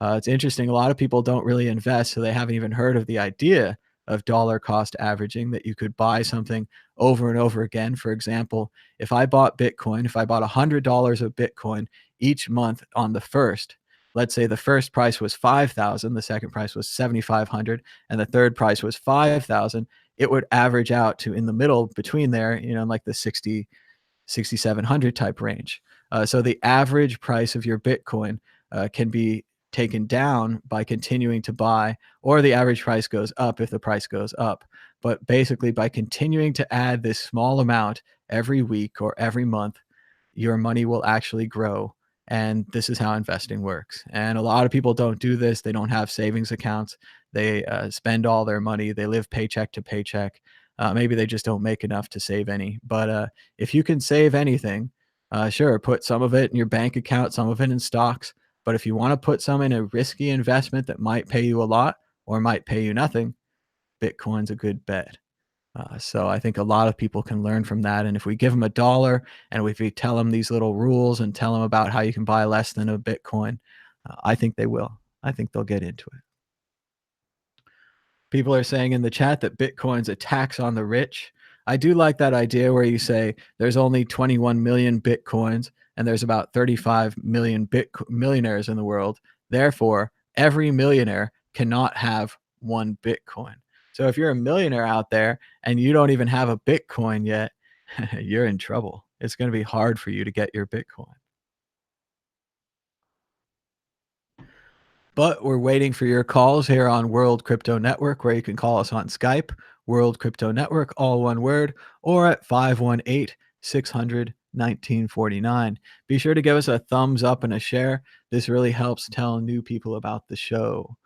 It's interesting. A lot of people don't really invest, so they haven't even heard of the idea of dollar cost averaging, that you could buy something over and over again. For example, if I bought $100 of Bitcoin each month on the first, let's say the first price was 5,000, the second price was 7,500, and the third price was 5,000, it would average out to in the middle between there, like the 6,700 type range. So the average price of your Bitcoin can be taken down by continuing to buy, or the average price goes up if the price goes up. But basically, by continuing to add this small amount every week or every month, your money will actually grow. And this is how investing works. And a lot of people don't do this. They don't have savings accounts. They spend all their money. They live paycheck to paycheck. Maybe they just don't make enough to save any. But if you can save anything, sure, put some of it in your bank account, some of it in stocks. But if you want to put some in a risky investment that might pay you a lot or might pay you nothing, Bitcoin's a good bet. So I think a lot of people can learn from that. And if we give them $1 and if we tell them these little rules and tell them about how you can buy less than a Bitcoin, I think they will. I think they'll get into it. People are saying in the chat that Bitcoin's a tax on the rich. I do like that idea where you say there's only 21 million Bitcoins and there's about 35 million millionaires in the world. Therefore, every millionaire cannot have one Bitcoin. So if you're a millionaire out there and you don't even have a Bitcoin yet, you're in trouble. It's going to be hard for you to get your Bitcoin. But we're waiting for your calls here on World Crypto Network, where you can call us on Skype, World Crypto Network, all one word, or at 518 600 1949. Be sure to give us a thumbs up and a share. This really helps tell new people about the show.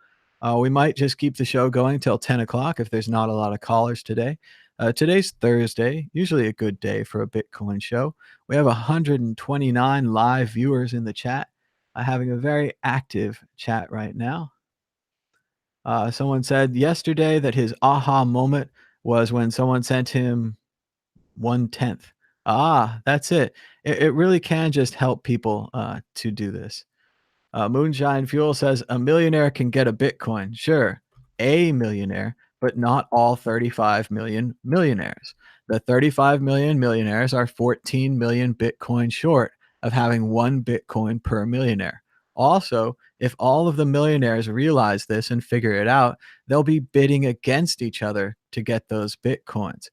We might just keep the show going till 10 o'clock if there's not a lot of callers today. Today's Thursday, usually a good day for a Bitcoin show. We have 129 live viewers in the chat, having a very active chat right now. Someone said yesterday that his aha moment was when someone sent him 1/10. That's it. It really can just help people to do this. Moonshine Fuel says a millionaire can get a Bitcoin. Sure, a millionaire, but not all 35 million millionaires. The 35 million millionaires are 14 million Bitcoin short of having one Bitcoin per millionaire. Also, if all of the millionaires realize this and figure it out, they'll be bidding against each other to get those Bitcoins.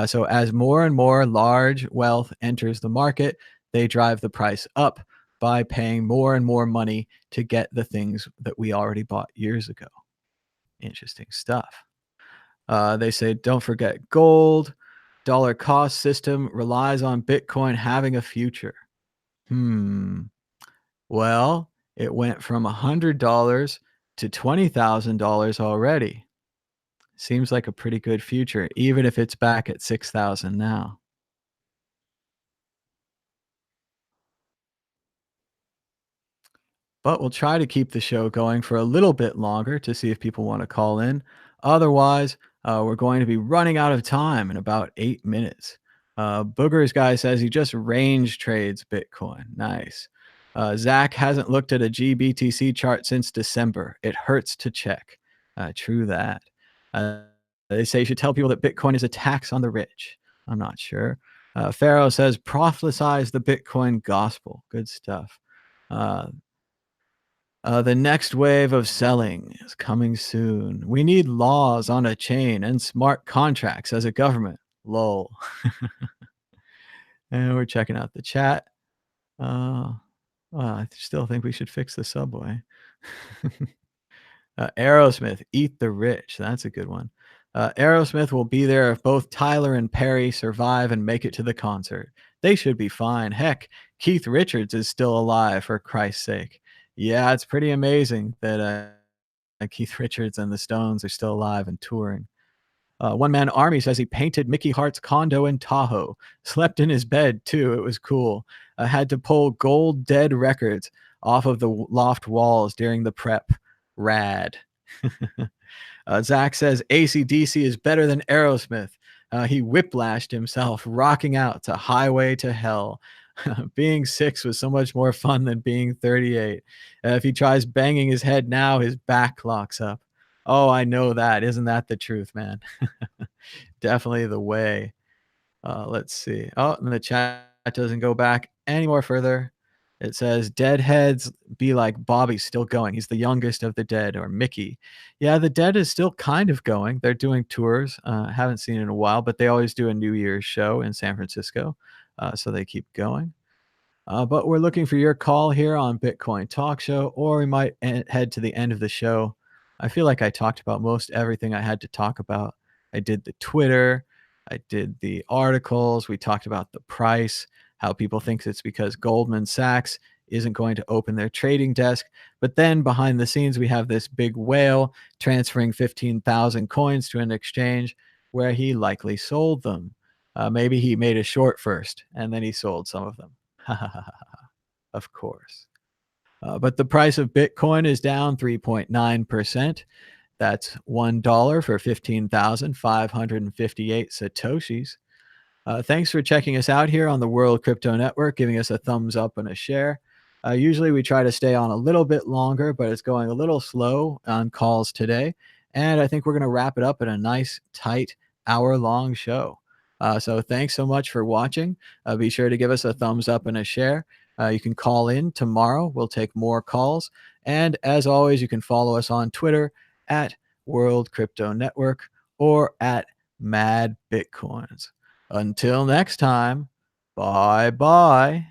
So as more and more large wealth enters the market, they drive the price up. by paying more and more money to get the things that we already bought years ago. Interesting stuff. They say, don't forget gold. Dollar cost system relies on Bitcoin having a future. Well, it went from $100 to $20,000 already. Seems like a pretty good future, even if it's back at 6,000 now. But we'll try to keep the show going for a little bit longer to see if people want to call in. Otherwise, we're going to be running out of time in about 8 minutes. Booger's guy says he just range trades Bitcoin. Nice. Zach hasn't looked at a GBTC chart since December. It hurts to check. True that. Uh, they say you should tell people that Bitcoin is a tax on the rich. I'm not sure. Pharaoh says prophesize the Bitcoin gospel. Good stuff. The next wave of selling is coming soon. We need laws on a chain and smart contracts as a government. Lol. And we're checking out the chat. Well, I still think we should fix the subway. Aerosmith, eat the rich. That's a good one. Aerosmith will be there if both Tyler and Perry survive and make it to the concert. They should be fine. Heck, Keith Richards is still alive, for Christ's sake. Yeah, it's pretty amazing that Keith Richards and the Stones are still alive and touring. One Man Army says he painted Mickey Hart's condo in Tahoe. Slept in his bed, too. It was cool. Had to pull gold dead records off of the loft walls during the prep. Rad. Zach says AC/DC is better than Aerosmith. He whiplashed himself, rocking out to Highway to Hell. Being 6 was so much more fun than being 38. If he tries banging his head now, his back locks up. Oh, I know that. Isn't that the truth, man? Definitely the way. Let's see. Oh, and the chat doesn't go back any more further. It says, Deadheads be like Bobby's still going. He's the youngest of the Dead, or Mickey. Yeah, the Dead is still kind of going. They're doing tours. Haven't seen it in a while, but they always do a New Year's show in San Francisco. So they keep going. But we're looking for your call here on Bitcoin Talk Show, or we might head to the end of the show. I feel like I talked about most everything I had to talk about. I did the Twitter, I did the articles, we talked about the price, how people think it's because Goldman Sachs isn't going to open their trading desk. But then behind the scenes, we have this big whale transferring 15,000 coins to an exchange where he likely sold them. Maybe he made a short first and then he sold some of them. Of course. But the price of Bitcoin is down 3.9%. That's $1 for 15,558 Satoshis. Thanks for checking us out here on the World Crypto Network, giving us a thumbs up and a share. Usually we try to stay on a little bit longer, but it's going a little slow on calls today. And I think we're going to wrap it up in a nice, tight, hour-long show. So thanks so much for watching. Be sure to give us a thumbs up and a share. You can call in tomorrow. We'll take more calls. And as always, you can follow us on Twitter at World Crypto Network or at Mad Bitcoins. Until next time, bye-bye.